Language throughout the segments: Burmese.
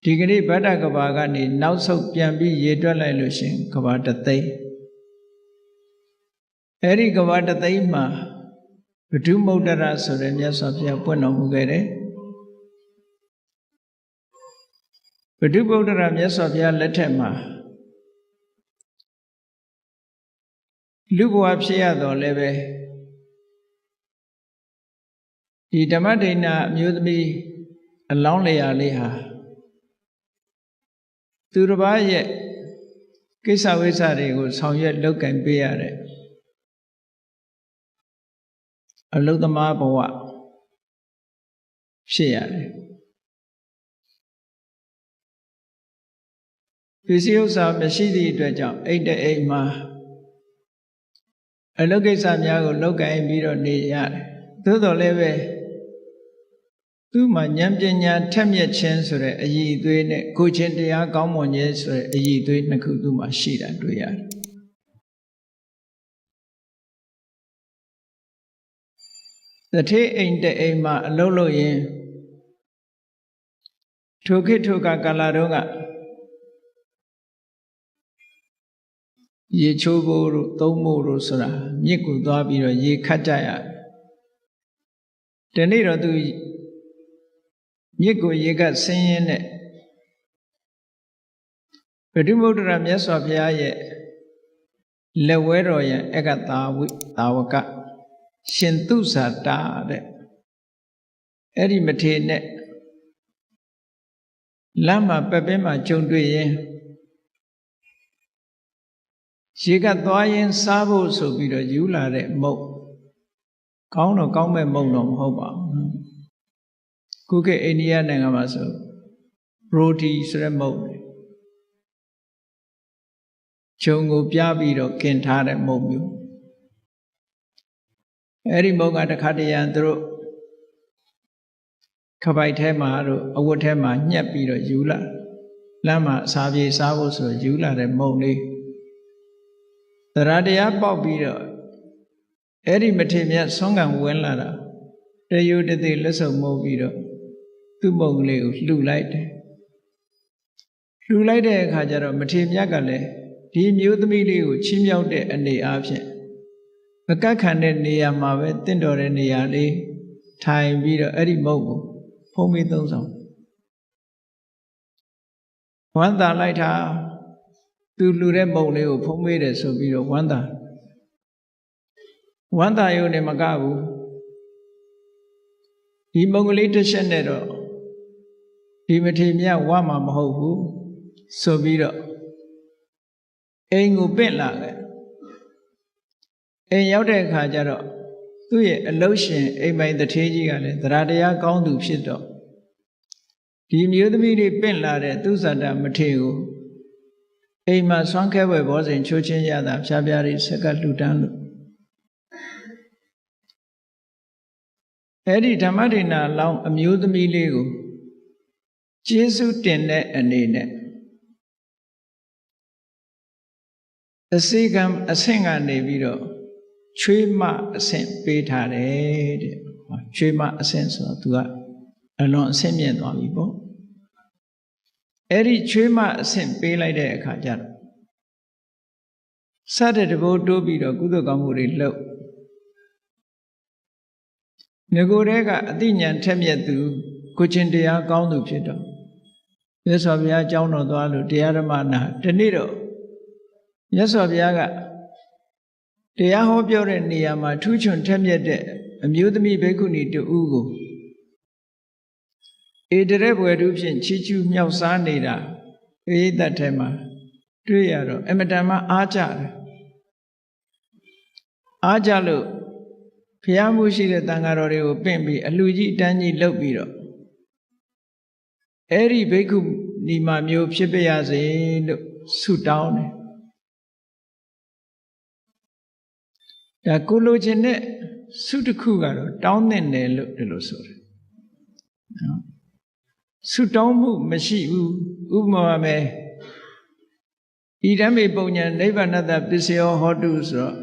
ဒီကနေ့ဗဒ္ဒကဘာကနေနောက်ဆုတ်ပြန်ပြီးရေတွက်လိုက်လို့ရှင်ကဘာတသိန်းအဲ့ဒီကဘာတသိန်းမှာဘဒုမုဒ္ဒရဆိုတဲ့မြတ်စွာဘုရားပွင့်တော်မူခဲ့တယ်ဘဒုဗုဒ္ဓရာမြတ်စွာဘုရားလက်ထက်မှာလူဘဝဖြစ်ရတော့လည်းပဲဒီဓမ္မဒိဏအမျိုးသမီးအလောင်းလျာလေးဟာသူတစ်ပါးရဲ့ကိစ္စဝိစ္စတွေကိုဆောင်ရွက်လုပ်ကင်ပေးရတဲ့အလုသမားဘဝဖြစ်ရတယ်ပစ္စည်းဥစ္စာမရှိသည့်အတွက်ကြောင့်အိတ်တဲ့အိမ်မှာအလုပ်ကိစ္စများကိုလုပ်ကိုင်ပြီးတော့နေရတယ်သို့တော်လည်းပဲသူ့မှာဉာဏ်ပညာထက်မြက်ခြင်းဆိုတဲ့အရည်အသွေးနဲ့ကိုယ်ချင်းတရားကောင်းမွန်ခြင်းဆိုတဲ့အရည်အသွေးနှစ်ခုသူ့မှာရှိတာတွေ့ရတယ်တထေးအိမ်တဲ့အိမ်မှာအလုပ်လုပ်ရင်ထိုခေတ်ထိုကာလတုန်းကရေချိုးဖို့တို့သုံးဖို့တို့ဆိုတာမြစ်ကိုသွားပြီးတော့ရေခတ်ကြရတယ်ဒီနေ့တော့သူမြစ်ကိုရေကဆင်းရင်းနဲ့ဗဒုမုဒ္ဒရာမြတ်စွာဘုရားရဲ့လက်ဝဲတော်ရဲ့အကသာဝကရှင်သူဇာတာတဲ့အဲ့ဒီမထေနဲ့လမ်းမှာပက်ပင်းမှာကြုံတွေ့ရင်ရေကသွားရင်စားဖို့ဆိုပြီးတော့ယူလာတဲ့မုတ်ကောင်းတော့ကောင်းမဲ့မုတ်တော့မဟုတ်ပါဘူးခုခေတ်အိန္ဒိယနိုင်ငံမှာဆိုရိုတီဆိုတဲ့မုတ်ခြုံကိုပြပြီးတော့กินထားတဲ့မုတ်မျိုးအဲ့ဒီမုတ်ကတခါတရံသူတို့ခပိုက်ထဲမှာတို့အဝတ်ထဲမှာညှက်ပြီးတော့ယူလာလမ်းမှာအစာပြေစားဖို့ဆိုယူလာတဲ့မုတ်လေးတရားတရားပေါက်ပြီးတော့အဲ့ဒီမထေမြတ်ဆွမ်းကံဝင်လာတာတယုတသိလက်ဆုံမုတ်ပြီးတော့သူ့မုတ်ကလေးကိုလှူလိုက်တယ်လှူလိုက်တဲ့အခါကျတော့မထေမြတ်ကလည်းဒီမျိုးသမီးလေးကိုချီးမြှောက်တဲ့အနေအားဖြင့်မကတ်ခံတဲ့နေရာမှာပဲတင့်တော်တဲ့နေရာလေးထိုင်ပြီးတော့အဲ့ဒီမုတ်ကိုဖုံးပြီးသုံးဆောင်ဝမ်းသာလိုက်တာသူလှူတဲ့မုတ်လေးကိုဖုံးပေးတယ်ဆိုပြီးတော့ဝမ်းသာရုံနဲ့မကဘူးဒီမုတ်ကလေးတစ်ချက်နဲ့တော့ဒီမထေမြတ်ဝမှာမဟုတ်ဘူးဆိုပြီးတော့အိမ်ကိုပင့်လာတယ်အိမ်ရောက်တဲ့အခါကျတော့သူ့ရဲ့အလုရှင်အိမ်ပိုင်တထေးကြီးကလည်းတရားတရားကောင်းသူဖြစ်တော့ဒီမျိုးသမီးတွေပင့်လာတဲ့သူဇာတမထေကိုအိမ်မှာဆွမ်းခဲဝဲဘောဇဉ်ချိုးချင်းရတာဖြားဖြားလေးဆက်ကလှူဒန်းလို့အဲ့ဒီဓမ္မဒိဏလောင်းအမျိုးသမီးလေးကိုကျေးဇူးတင်တဲ့အနေနဲ့အစိကံအဆင့်ကနေပြီးတော့ချွေးမအဆင့်ပေးထားတယ်တဲ့ချွေးမအဆင့်ဆိုတော့သူကအလွန်အဆင့်မြင့်သွားပြီပေါ့အဲ့ဒီချွေးမအဆင့်ပေးလိုက်တဲ့အခါကျတော့စတဲ့တဘိုးတိုးပြီးတော့ကုသိုလ်ကောင်းမှုတွေလုပ်ငကိုယ်တည်းကအသိဉာဏ်ထက်မြက်သူကိုချင်းတရားကောင်းသူဖြစ်တော့မြတ်စွာဘုရားအကြောင်းတော်သွားလို့တရားဓမ္မနာဒီနေ့တော့မြတ်စွာဘုရားကတရားဟောပြောတဲ့နေရာမှာထူးချွန်ထက်မြက်တဲ့အမျိုးသမီးဘိက္ခုနီတူဦးကိုဧတရက်ဘွယ်သူဖြင့်ချီးကျူးမြောက်စားနေတာဧတတ်ထဲမှာတွေ့ရတော့အမတန်မှအားကြတယ်အားကြလို့ဘုရားမှုရှိတဲ့တန်ဃာတော်တွေကိုပင့်ပြီးအလှကြီးတန်းကြီးလုပ်ပြီးတော့အဲ့ဒီဘိက္ခုနီမမျိုးဖြစ်ပါရစေလို့ဆုတောင်းတယ်ဒါကိုလိုချင်တဲ့ဆုတစ်ခုကတော့တောင်းတဲ့နယ်လို့ဒီလိုဆိုတယ်နော်ဆုတောင်းမှုမရှိဘူးဥပမာမယ်ဣဒံမေပုံညာနိဗ္ဗာနတပစ္စယောဟောတုဆိုတော့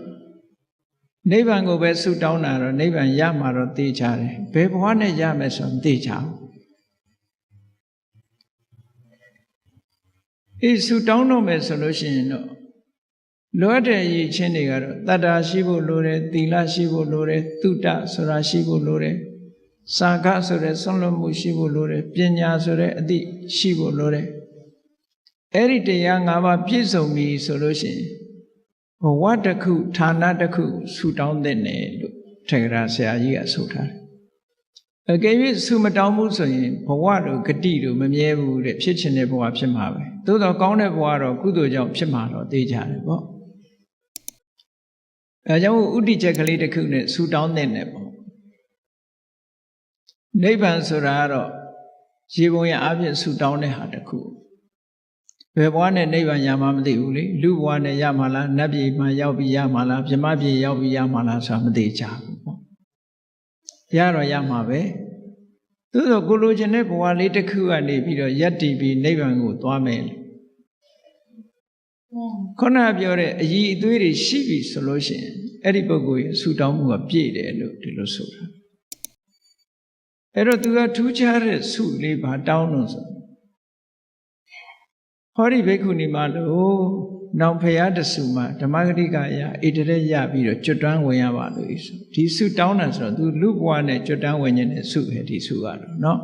နိဗ္ဗာန်ကိုပဲဆုတောင်းတာတော့နိဗ္ဗာန်ရမှာတော့သိချတယ်ဘယ်ဘဝနဲ့ရမယ်ဆိုတော့သိချအောင် ဆူတောင်းတော့မယ်ဆိုလို့ရှိရင်တော့လိုအပ်တဲ့အရေးချင်းတွေကတော့တတ္တာရှိဖို့လိုတယ်သီလရှိဖို့လိုတယ်သုတဆိုတာရှိဖို့လိုတယ်စာခဆိုတဲ့ဆွမ်းလွတ်မှုရှိဖို့လိုတယ်ပညာဆိုတဲ့အသည့်ရှိဖို့လိုတယ်အဲ့ဒီတရား၅ပါးပြည့်စုံပြီဆိုလို့ရှိရင်ဘဝတစ်ခုဌာနတစ်ခုဆူတောင်းတဲ့နယ်လို့ထေရဆရာကြီးကဆိုထားတယ်အကယ်၍ဆူမတောင်းဘူးဆိုရင်ဘဝတို့ဂတိတို့မမြဲဘူးတဲ့ဖြစ်ချင်တဲ့ဘဝဖြစ်မှာပဲသို့တော့ကောင်းတဲ့ဘဝတော့ကုသိုလ်ကြောင့်ဖြစ်မှာတော့သိကြတယ်ပေါ့အဲကြောင့်ဥဒိချက်ကလေးတစ်ခုနဲ့ဆူတောင်းတဲ့နယ်ပေါ့နိဗ္ဗာန်ဆိုတာကတော့ရေပုံရအပြင်ဆူတောင်းတဲ့ဟာတစ်ခုဘယ်ဘဝနဲ့နိဗ္ဗာန်ရမှာမသိဘူးလေလူဘဝနဲ့ရမှာလားနတ်ပြည်မှာရောက်ပြီးရမှာလားဗြဟ္မပြည်ရောက်ပြီးရမှာလားဆိုတာမသိကြဘူးပေါ့ရတော့ရမှာပဲသို့သောကိုလိုချင်တဲ့ဘဝလေးတစ်ခုကနေပြီးတော့ယက်တည်ပြီးနိဗ္ဗာန်ကိုသွားမယ်ခုနပြောတဲ့အည်အသွေးတွေရှိပြီဆိုလို့ရှိရင်အဲ့ဒီပုဂ္ဂိုလ်ရဲ့ဆူတောင်းမှုကပြည့်တယ်လို့ဒီလိုဆိုတာအဲ့တော့သူကထူးခြားတဲ့ဆုလေးပါတောင်းလို့ဆိုဟောဒီဘိက္ခုနီမလို့နောင်ဖရာတဆူမှာဓမ္မဂတိကရဣတရက်ရပြီးတော့ကျွတ်တန်းဝင်ရပါလို့ဆိုဒီဆုတောင်းတာဆိုတော့သူလူဘဝနဲ့ကျွတ်တန်းဝင်ခြင်းနဲ့ဆုပဲဒီဆုကတော့နော်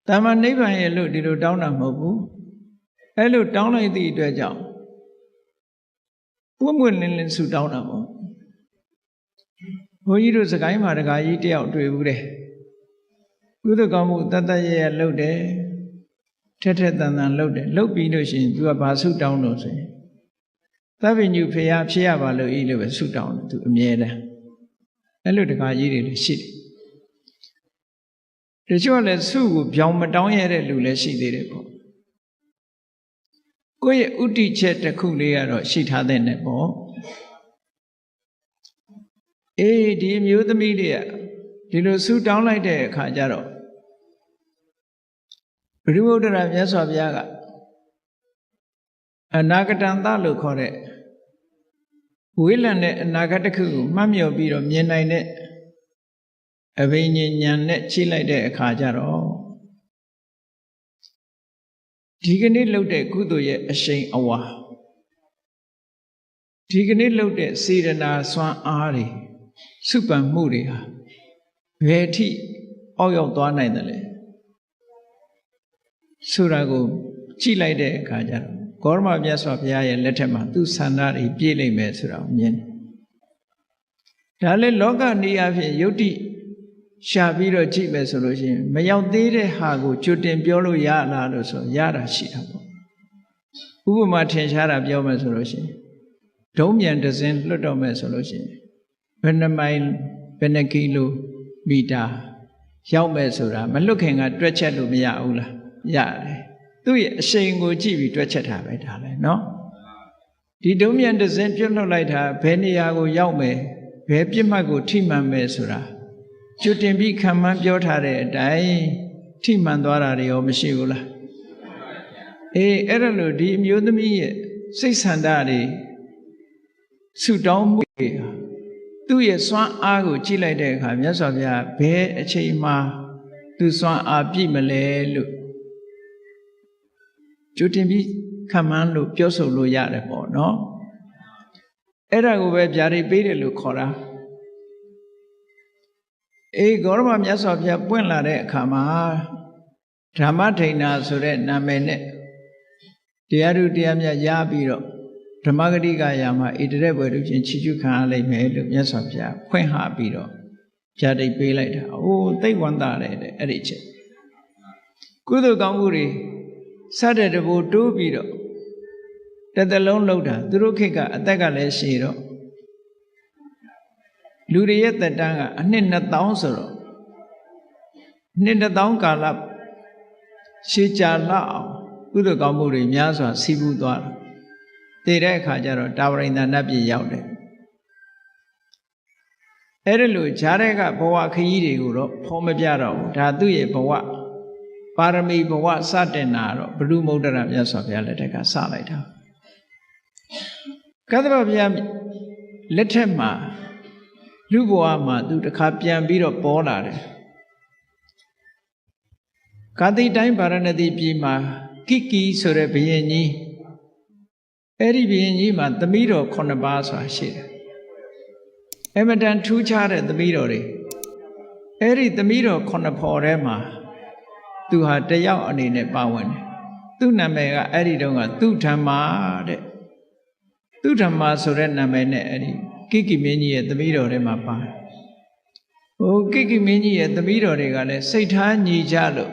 တမန်နိဗ္ဗာန်ရဲ့လို့ဒီလိုတောင်းတာမဟုတ်ဘူးအဲ့လိုတောင်းလိုက်သည့်အတွက်ကြောင့်ပွင့်ပွင့်လင်းလင်းဆုတောင်းတာပေါ့ဘုန်းကြီးတို့စကိုင်းမှာတခါကြီးတယောက်တွေ့ဘူးတဲ့ကုသကောင်းမှုတတ်တတ်ရရလုပ်တယ်ထက်ထက်တန်တန်လုပ်တယ်လုပ်ပြီးလို့ရှိရင် तू ကဘာဆုတောင်းလို့ဆိုရင်သဗ္ဗညုဖေယဖြစ်ရပါလို့ဤလို့ပဲဆုတောင်းတယ် तू အမြဲတမ်းအဲ့လိုတခါကြီးတွေလည်းရှိတယ်တချို့ကလည်းဆုကိုပြောင်းမတောင်းရတဲ့လူလည်းရှိသေးတယ်ပေါ့ကိုယ့်ရဲ့ဥတီချက်တစ်ခုလေးကတော့ရှိထားတဲ့နဲ့ပေါ့ဒီမျိုးသမီးတွေကဒီလိုဆုတောင်းလိုက်တဲ့အခါကျတော့ဘုရားဗုဒ္ဓရာမြတ်စွာဘုရားကအနာဂတံသလို့ခေါ်တဲ့ဝေးလံတဲ့အနာဂတ်တစ်ခုကိုမှတ်မြော်ပြီးတော့မြင်နိုင်တဲ့အဘိညာဉ်ဉာဏ်နဲ့ချိလိုက်တဲ့အခါကျတော့ဒီကနေ့လုပ်တဲ့ကုသိုလ်ရဲ့အရှိန်အဝါဒီကနေ့လုပ်တဲ့စေတနာစွမ်းအားတွေစုပန်မှုတွေဟာဘယ်အထိအောက်ရောက်သွားနိုင်တယ်လဲဆိုတာကိုကြည့်လိုက်တဲ့အခါကျတော့ဂေါရမမြတ်စွာဘုရားရဲ့လက်ထက်မှာသူ့ဆန္ဒတွေပြည့်လိမ့်မယ်ဆိုတာကိုမြင်တယ်ဒါလည်းလောကနေအဖြစ်ယုတ်တိရှာပြီးတော့ကြည့်မယ်ဆိုလို့ရှိရင်မရောက်သေးတဲ့ဟာကိုကြွတင်ပြောလို့ရလားလို့ဆိုရတာရှိတာပေါ့ဥပမာထင်ရှားတာပြောမယ်ဆိုလို့ရှိရင်ဒုံးမြန်တစ်စင်းလွတ်တော့မယ်ဆိုလို့ရှိရင်ဘယ်နှမိုင်ဘယ်နှကီလိုမီတာရောက်မယ်ဆိုတာမလွတ်ခင်ကတွက်ချက်လို့မရဘူးလားရတယ်သူ့ရဲ့အရှိန်ကိုကြည့်ပြီးတွက်ချက်တာပဲဒါလည်းနော်ဒီဒုံးမြန်တစ်စင်းပြုတ်လွတ်လိုက်တာဘယ်နေရာကိုရောက်မယ်ဘယ်ပြစ်မှတ်ကိုထိမှန်မယ်ဆိုတာကျွတ်တင်ပြီးခံမှန်းပြောထားတဲ့အတိုင်းထိမှန်သွားတာတွေရောမရှိဘူးလားအဲ့ဒါလို့ဒီအမျိုးသမီးရဲ့စိတ်ဆန္ဒတွေဆုတောင်းမှုတွေသူ့ရဲ့စွမ်းအားကိုကြည့်လိုက်တဲ့အခါမြတ်စွာဘုရားဘယ်အချိန်မှသူစွမ်းအားပြည့်မလဲလို့ကျွတ်တင်ပြီးခံမှန်းလို့ပြောဆိုလို့ရတယ်ပေါ့နော်အဲ့ဒါကိုပဲဗျာဒိတ်ပေးတယ်လို့ခေါ်တာဂေါရမမြတ်စွာဘုရားပွင့်လာတဲ့အခါမှာဓမ္မထိန်နာဆိုတဲ့နာမည်နဲ့တရားဓုတရားမြတ်ရပြီးတော့ဓမ္မဂတိကရာမှာဣတရက်ဘွယ်တို့ချင်းချီးကျူးခံရလိမ့်မယ်လို့မြတ်စွာဘုရားဖွင့်ဟပြီးတော့ဗျာဒိတ်ပေးလိုက်တာသိဝန္တာတဲ့အဲ့ဒီချက်ကုသိုလ်ကောင်းမှုတွေစတဲ့တဘူတိုးပြီးတော့တစ်သက်လုံးလှုပ်တာသူတို့ခေတ်ကအသက်ကလည်းရှည်တော့လူတွေရဲ့သက်တမ်းကအနှစ်2000ဆိုတော့နှစ်2000ကာလရှည်ကြာလောက်အောင်ကုသိုလ်ကောင်းမှုတွေများစွာစီးပူးသွားတယ်တည်တဲ့အခါကျတော့တာဝရိန္ဒနတ်ပြည်ရောက်တယ်အဲ့ဒီလိုဈာတဲ့ကဘဝခရီးတွေကိုတော့ဖော်မပြတော့ဘူးဒါသူ့ရဲ့ဘဝပါရမီဘဝစတင်တာတော့ဘုရုမုဒ္ဒရာမြတ်စွာဘုရားလက်ထက်ကစလိုက်တာကသဗ္ဗဘုရားလက်ထက်မှာလူဘဝမှာသူတစ်ခါပြန်ပြီးတော့ပေါ်လာတယ်ကာတိတိုင်းဗာရဏသီပြည်မှာ ကိကိဆိုတဲ့ဘုရင်ကြီးအဲ့ဒီဘုရင်ကြီးမှာသမီးတော်9ပါးဆိုတာရှိတယ်အမတန်ထူးခြားတဲ့သမီးတော်တွေအဲ့ဒီသမီးတော်9ဖော်ထဲမှာသူဟာတယောက်အနေနဲ့ပါဝင်တယ်သူ့နာမည်ကအဲ့ဒီတုန်းကသူဓမ္မာတဲ့သူဓမ္မာဆိုတဲ့နာမည်နဲ့အဲ့ဒီကိကိမင်းကြီးရဲ့သမီးတော်ထဲမှာပါတယ်ဟိုကိကိမင်းကြီးရဲ့သမီးတော်တွေကလည်းစိတ်ထားညီကြလို့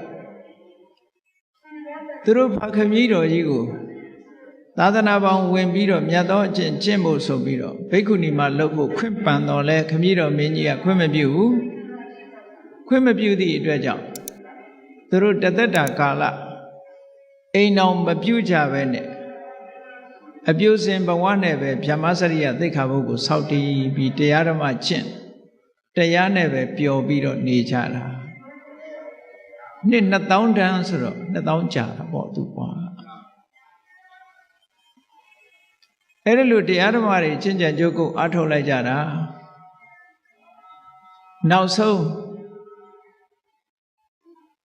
သူတို့ဖခင်ကြီးတော်ကြီးကိုသာသနာပေါင်းဝင်ပြီးတော့မြတ်သောအကျင့်ကျင့်ဖို့ဆိုပြီးတော့ဘိက္ခုနီမှာလှုပ်ဖို့ခွင့်ပန်တော်လဲခမည်းတော်မင်းကြီးကခွင့်မပြုဘူးခွင့်မပြုသည့်အတွက်ကြောင့်သူတို့တသက်တာကာလအိမ်အောင်မပြုကြပဲနဲ့အပြုစဉ်ဘဝနဲ့ပဲဗျမစရိယသိက္ခာပုဒ်ကိုစောင့်တည်ပြီးတရားဓမ္မကျင့်တရားနဲ့ပဲပျော်ပြီးတော့နေကြတာနှစ်2000တန်းဆိုတော့2000ကြာတာပေါ့သူကွာအဲ့ဒါလို့တရားဓမ္မတွေကျင့်ကြံကြိုးကုပ်အားထုတ်လိုက်ကြတာနောက်ဆုံး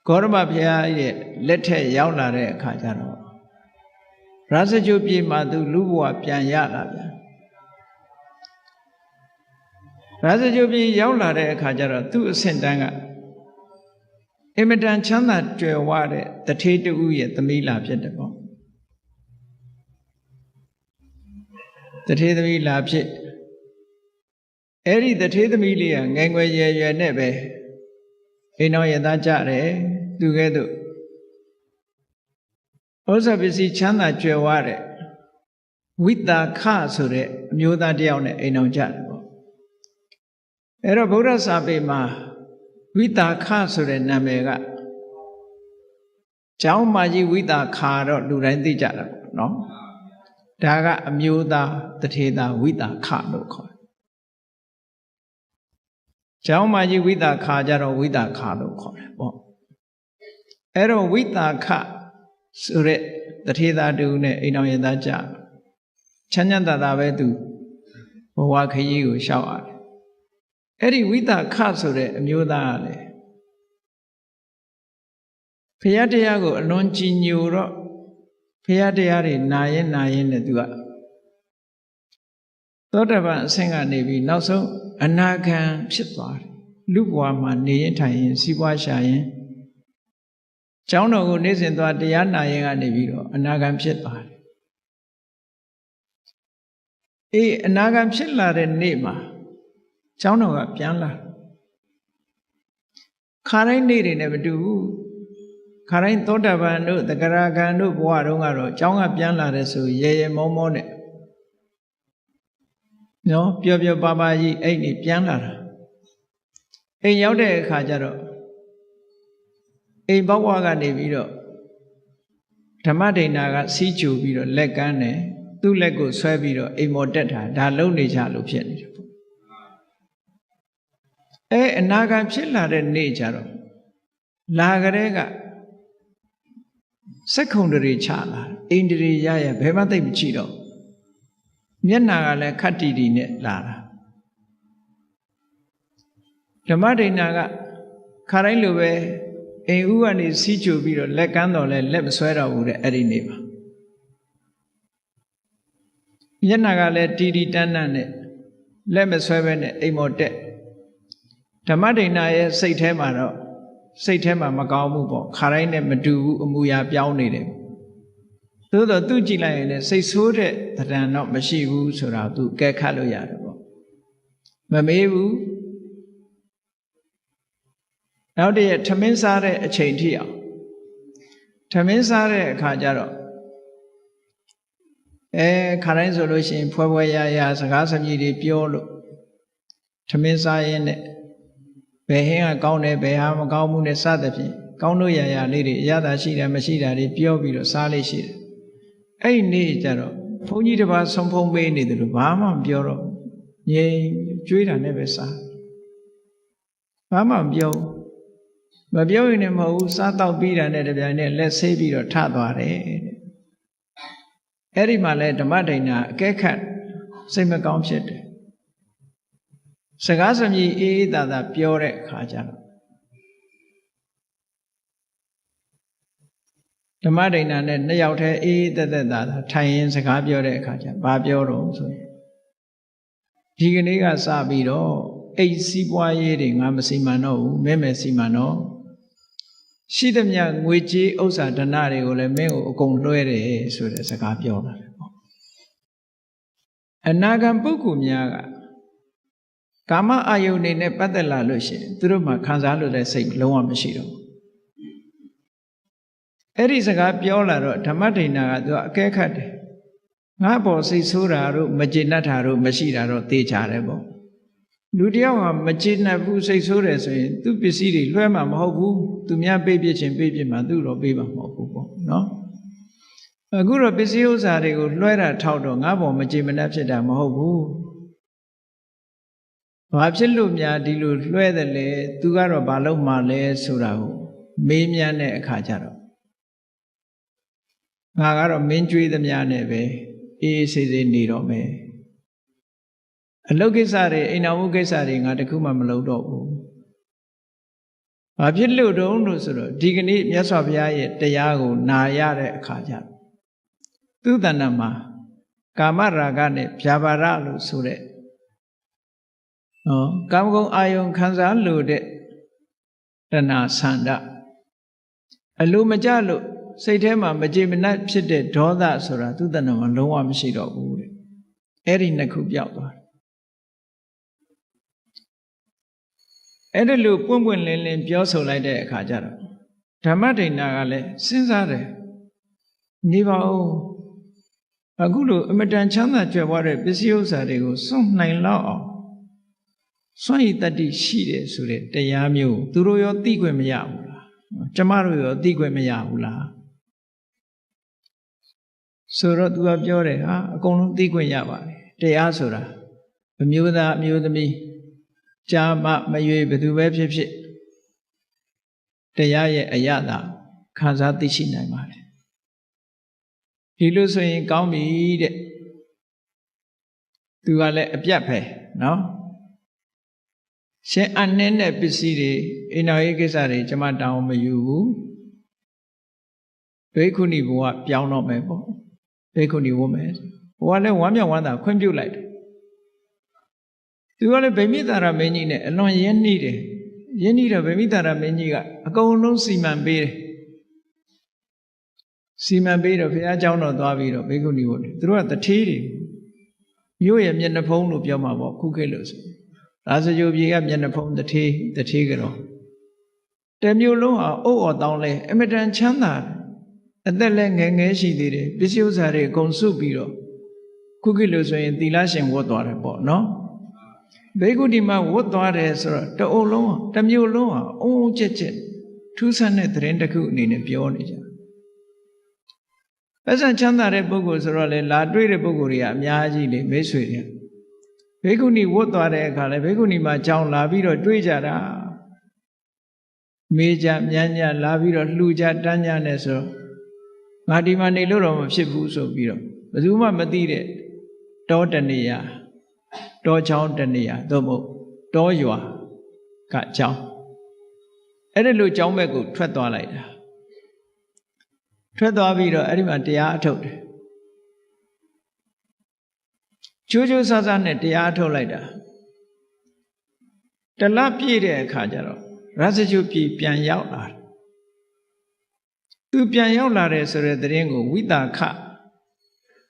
ဂေါရမဘုရားရဲ့လက်ထက်ရောက်လာတဲ့အခါကျတော့ရာဇဂြိုလ်ပြည်မှာသူလူဘဝပြန်ရလာပြန်ရာဇဂြိုလ်ပြည်ရောက်လာတဲ့အခါကျတော့သူ့အဆင့်တန်းကအင်မတန်ချမ်းသာကြွယ်ဝတဲ့တထေးတူရဲ့သမီးလာဖြစ်တယ်ပေါ့တထေးသမီးလာဖြစ်အဲ့ဒီတထေးသမီးလေးကငယ်ငယ်ရွယ်ရွယ်နဲ့ပဲအိမ်တော်ရသားကြတယ်သူကဲ့သို့ဥစ္စာပစ္စည်းချမ်းသာကြွယ်ဝတဲ့ဝိတာခဆိုတဲ့အမျိုးသားတယောက်နဲ့အိမ်တော်ကြတယ်ပေါ့အဲ့တော့ဗုဒ္ဓစာပေမှာဝိတာခဆိုတဲ့နာမည်ကကျောင်းမကြီးဝိတာခါတော့လူတိုင်းသိကြတာပေါ့နော်ဒါကအမျိုးသားတထေးသားဝိတာခလို့ခေါ်တယ်ကျောင်းမကြီးဝိတာခါကြတော့ဝိတာခလို့ခေါ်တယ်ပေါ့အဲ့တော့ဝိတာခဆိုတဲ့တထေးသားတူနဲ့အိမ်တော်ရသားကြချမ်းချမ်းသာသာပဲသူဘဝခရီးကိုရှောက်ရတယ်အဲ့ဒီဝိတာခဆိုတဲ့အမျိုးသားကလေဘုရားတရားကိုအလွန်ကြည်ညိုတော့ဘုရားတရားတွေနာရင်နဲ့သူကသောတပန်အဆင့်ကနေပြီးနောက်ဆုံးအနာဂံဖြစ်သွားတယ်လူဘဝမှာနေရင်ထိုင်ရင်စီးပွားရှာရင်ကျောင်းတော်ကိုနေ့စဉ်သွားတရားနာရင်ကနေပြီးတော့အနာဂံဖြစ်သွားတယ်အေးအနာဂံဖြစ်လာတဲ့နေ့မှာကျောင်းတော်ကပြန်လာခါတိုင်းနေ့တွေနဲ့မတူဘူးခါတိုင်းသောတာပန်တို့သဂရဂံတို့ဘဝတုန်းကတော့ကျောင်းကပြန်လာတဲ့ဆိုရေရေမောမောနဲ့နော်ပျော်ပျော်ပါပါကြီးအဲ့ဒီပြန်လာတာအိမ်ရောက်တဲ့အခါကျတော့အိမ်ဘဝကနေပြီးတော့ဓမ္မဒိဏကစီးကြူပြီးတော့လက်ကမ်းတယ်သူ့လက်ကိုဆွဲပြီးတော့အိမ်မော်တက်တာဒါလုံနေကြလို့ဖြစ်နေတယ်ပေါ့အနာဂံဖြစ်လာတဲ့နေ့ကျတော့လာကြတဲ့ကစက္ခုံတရီချလာအိန္ဒြေရရဘယ်မှသိမကြည့်တော့မျက်နာကလည်းခတ်တီတီနဲ့လာတာဓမ္မဒိဏကခါတိုင်းလိုပဲအိမ်ဦးကနေစီးကြိုပြီးတော့လက်ကမ်းတော်လဲလက်မဆွဲတော့ဘူးတဲ့အဲ့ဒီနေ့မှာမျက်နာကလည်းတီတီတန်းတန်းနဲ့လက်မဆွဲပဲနဲ့အိမ်မော်တက်ဓမ္မဒိဏရဲ့စိတ်ထဲမှာတော့စိတ်ထဲမှာမကောင်းဘူးပေါ့ခါတိုင်းနဲ့မတူဘူးအမူအရာပြောင်းနေတယ်သို့တော့သူကြည့်လိုက်ရင်လည်းစိတ်ဆိုးတဲ့တဏ္ဍာတော့မရှိဘူးဆိုတာသူကဲခတ်လို့ရတယ်ပေါ့မမေးဘူးနောက်တည်းထမင်းစားတဲ့အချိန်ထိအောင်ထမင်းစားတဲ့အခါကျတော့ခါတိုင်းဆိုလို့ရှိရင်ဖွဲရရစကားစမြည်တွေပြောလို့ထမင်းစားရင်းနဲ့ဘယ်ဟင်းကကောင်းတယ်ဘယ်ဟာမကောင်းဘူးနဲ့စသဖြင့်ကောင်းလို့ရလေးတွေအရသာရှိတယ်မရှိတာတွေပြောပြီးတော့စားလေးရှိတယ်အဲ့ဒီနေ့ကျတော့ဘုန်းကြီးတစ်ပါးဆုံးဖုံးပေးနေတယ်လို့ဘာမှမပြောတော့ငြိမ်ကြွေးတာနဲ့ပဲစားဘာမှမပြောမပြောရင်လည်းမဟုတ်ဘူးစားတော့ပြီးတာနဲ့တပြိုင်နက်လက်ဆေးပြီးတော့ထသွားတယ်အဲ့ဒီမှာလဲဓမ္မဒိဏအကဲခတ်စိတ်မကောင်းဖြစ်တယ်စကားစမြည်အေးအေးသာသာပြောတဲ့အခါကျတော့ ဓမ္မဒိဏနဲ့နှစ်ယောက်တည်းအေးသက်သက်သာထိုင်ရင်စကားပြောတဲ့အခါကျဘာပြောတော့ဆိုရင်ဒီကနေ့ကစပြီးတော့အိတ်စည်းပွားရေးတွေငါမစီမံတော့ဘူးမဲမဲစီမံတော့ရှိသမျှငွေကြေးဥစ္စာဓနတွေကိုလည်းမင်းကိုအကုန်လွှဲတယ်ဆိုတဲ့စကားပြောလာတယ်ပေါ့အနာဂံပုဂ္ဂိုလ်များကကာမအာယုန်တွေနဲ့ပတ်သက်လာလို့ရှိရင်သူတို့မှခံစားလို့တဲ့စိတ်လုံးဝမရှိတော့ဘူးအဲ့ဒီစကားပြောလာတော့ဓမ္မဒိဏကသူကအကဲခတ်တယ်ငါပေါ်စိတ်ဆိုးတာတို့မကျေနပ်တာတို့မရှိတာတော့သိကြတယ်ပေါ့လူတယောက်ဟာမကျေနပ်ဘူးစိတ်ဆိုးတယ်ဆိုရင်သူပစ္စည်းတွေလွှဲမှာမဟုတ်ဘူးသူများပေးပြချင်းပေးပြမှာသူ့တော့ပေးမှာမဟုတ်ဘူးပေါ့နော်အခုတော့ပစ္စည်းဥစ္စာတွေကိုလွှဲတာထောက်တော့ငါပေါ်မကျေမနပ်ဖြစ်တာမဟုတ်ဘူးဘာဖြစ်လို့များဒီလိုလွှဲတယ်လဲသူကတော့ဘာလို့မှလဲဆိုတာကိုမေးမြန်းတဲ့အခါကျတော့ငါကတော့မင်းကြွေးသမျှနဲ့ပဲအေးအေးဆေးဆေးနေတော့မယ်အလုပ်ကိစ္စတွေအိမ်တော်မှုကိစ္စတွေငါတခုမှမလုပ်တော့ဘူးဘာဖြစ်လို့တုံးလို့ဆိုတော့ဒီကနေ့မြတ်စွာဘုရားရဲ့တရားကိုနာရတဲ့အခါကျသူတဏ္ဍမှာကာမရာဂနဲ့ဗျာပါဒလို့ဆိုတဲ့ကာမဂုဏ်အာယုံခံစားလို့တဲ့တဏှာဆန္ဒအလိုမကျလို့စိတ်ထဲမှာမကြေမနပ်ဖြစ်တဲ့ဒေါသဆိုတာသူတဏ္ဍမှာလုံးဝမရှိတော့ဘူးတဲ့အဲ့ဒီနှစ်ခုပြောက်သွားအဲ့ဒါလို့ပွင့်ပွင့်လင်းလင်းပြောဆိုလိုက်တဲ့အခါကျတော့ဓမ္မဒိဏကလည်းစဉ်းစားတယ်နေပါဦးအခုလိုအမတန်ချမ်းသာကြွယ်ဝတဲ့ပစ္စည်းဥစ္စာတွေကိုစွန့်နိုင်လောက်အောင်စွန့်ရည်တတ္တိရှိတယ်ဆိုတဲ့တရားမျိုးသူတို့ရောသိခွင့်မရဘူးလားကျမတို့ရောသိခွင့်မရဘူးလားဆိုတော့သူကပြောတယ်ဟာအကုန်လုံးသိခွင့်ရပါတယ်တရားဆိုတာအမျိုးသားအမျိုးသမီးကြာမမရွေဘယ်သူပဲဖြစ်ဖြစ်တရားရဲ့အရသာခံစားသိရှိနိုင်ပါတယ်ဒီလိုဆိုရင်ကောင်းပြီတဲ့သူကလည်းအပြတ်ပဲနော်ရှင်အနှင်းတဲ့ပစ္စည်းတွေအိမ်တော်ရေးကိစ္စတွေကျမတောင်းမယူဘူးဘိက္ခုနီဘဝပြောင်းတော့မယ်ပေါ့ဘိက္ခုနီဝတ်မယ်ဘဝလည်းဝမ်းမြောက်ဝမ်းသာခွင့်ပြုလိုက်တယ်သူကလည်းဗိမိတာရမင်းကြီးနဲ့အလွန်ရင်းနှီးတယ်ရင်းနှီးတော့ဗိမိတာရမင်းကြီးကအကုန်လုံးစီမံပေးတယ်စီမံပေးတော့ဘုရားเจ้าတော်သွားပြီးတော့ဘိက္ခုနီဝတ်တယ်သူတို့ကတထေးတွေမြို့ရဲ့မျက်နှာဖုံးလို့ပြောမှာပေါ့ခုခေတ်လို့ဆိုရာဇဂိုပြေကမျက်နှာဖုံးတထေးကတော့တမျိုးလုံးဟာအုပ်အော်တောင်းလဲအမတန်ချမ်းသာအသက်လည်းငယ်ငယ်ရှိသေးတယ်ပစ္စည်းဥစ္စာတွေအကုန်စုပြီးတော့ခုခေတ်လို့ဆိုရင်သီလရှင်ဝတ်သွားတယ်ပေါ့နော်ဘိက္ခုဒီမှာဝတ်သွားတယ်ဆိုတော့တအုပ်လုံးတမျိုးလုံးဟာအုံးကျက်ကျက်ထူးဆန်းတဲ့သတင်းတစ်ခုအနေနဲ့ပြောနေကြပတ်စံချမ်းသာတဲ့ပုဂ္ဂိုလ်ဆိုတော့လေလာတွေ့တဲ့ပုဂ္ဂိုလ်တွေကအများကြီးလေမိတ်ဆွေတွေဘိက္ခုနီဝတ်သွားတဲ့အခါလေဘိက္ခုနီမှာကြောင်းလာပြီးတော့တွေ့ကြတာမေးကြမြန်းကြလာပြီးတော့လှူကြတန်းကြနဲ့ဆိုငါဒီမှာနေလို့တော့မဖြစ်ဘူးဆိုပြီးတော့ဘယ်သူမှမသိတဲ့တောတနေရတောချောင်းတနေရသို့မဟုတ်တောရွာကကျောင်းအဲ့ဒီလိုကျောင်းဘက်ကိုထွက်သွားလိုက်တာထွက်သွားပြီးတော့အဲ့ဒီမှာတရားအထုတ်တယ်ကျိုးကျိုးဆဆနဲ့တရားအထုတ်လိုက်တာတလပြည့်တဲ့အခါကျတော့ရသချုပ်ပြည်ပြန်ရောက်လာတယ်သူပြန်ရောက်လာတယ်ဆိုတဲ့သတင်းကိုဝိတာခ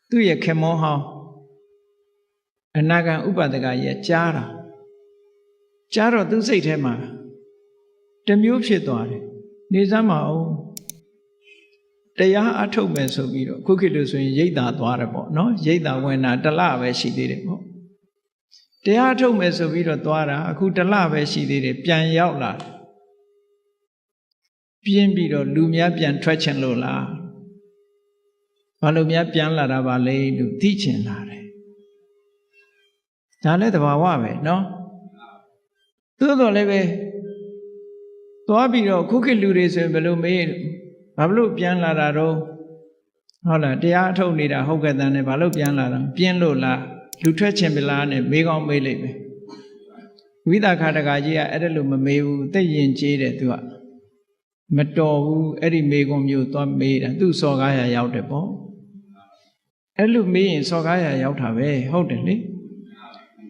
သူ့ရဲ့ခင်မောဟောင်းအနာဂံဥပဒကရဲ့ကြားတော့သူစိတ်ထဲမှာတမျိုးဖြစ်သွားတယ်နေစမ်းမအောင်တရားအထုတ်မယ်ဆိုပြီးတော့ခုခေတ်လို့ဆိုရင်ရိတ်တာသွားတယ်ပေါ့နော်ရိတ်တာဝင်တာတလပဲရှိသေးတယ်ပေါ့တရားအထုတ်မယ်ဆိုပြီးတော့သွားတာအခုတလပဲရှိသေးတယ်ပြန်ရောက်လာတယ်ပြင်းပြီးတော့လူများပြန်ထွက်ချင်လို့လားဘာလို့များပြန်လာတာပါလဲလို့သိချင်လာတယ်ဒါလည်းသဘာဝပဲနော်သို့တော်လည်းပဲသွားပြီးတော့ခုခေတ်လူတွေဆိုရင်ဘယ်လိုမေးဘာလို့ပြန်လာတာတော့ဟုတ်လားတရားအထုတ်နေတာဟုတ်ကဲ့တန်းနဲ့ဘာလို့ပြန်လာတာပြင်းလို့လားလူထွက်ချင်ပြီလားနဲ့မေးကောင်းမေးလိုက်မယ်ဝိသခာတကကြီးကအဲ့ဒါလို့မမေးဘူးသိရင်ကျေးတယ်သူက မတော်ဘူးအဲ့ဒီမေကွန်မျိုးသွားမေးတာသူ့စော်ကားရရောက်တယ်ပေါ့အဲ့လိုမေးရင်စော်ကားရရောက်တာပဲဟုတ်တယ်လေ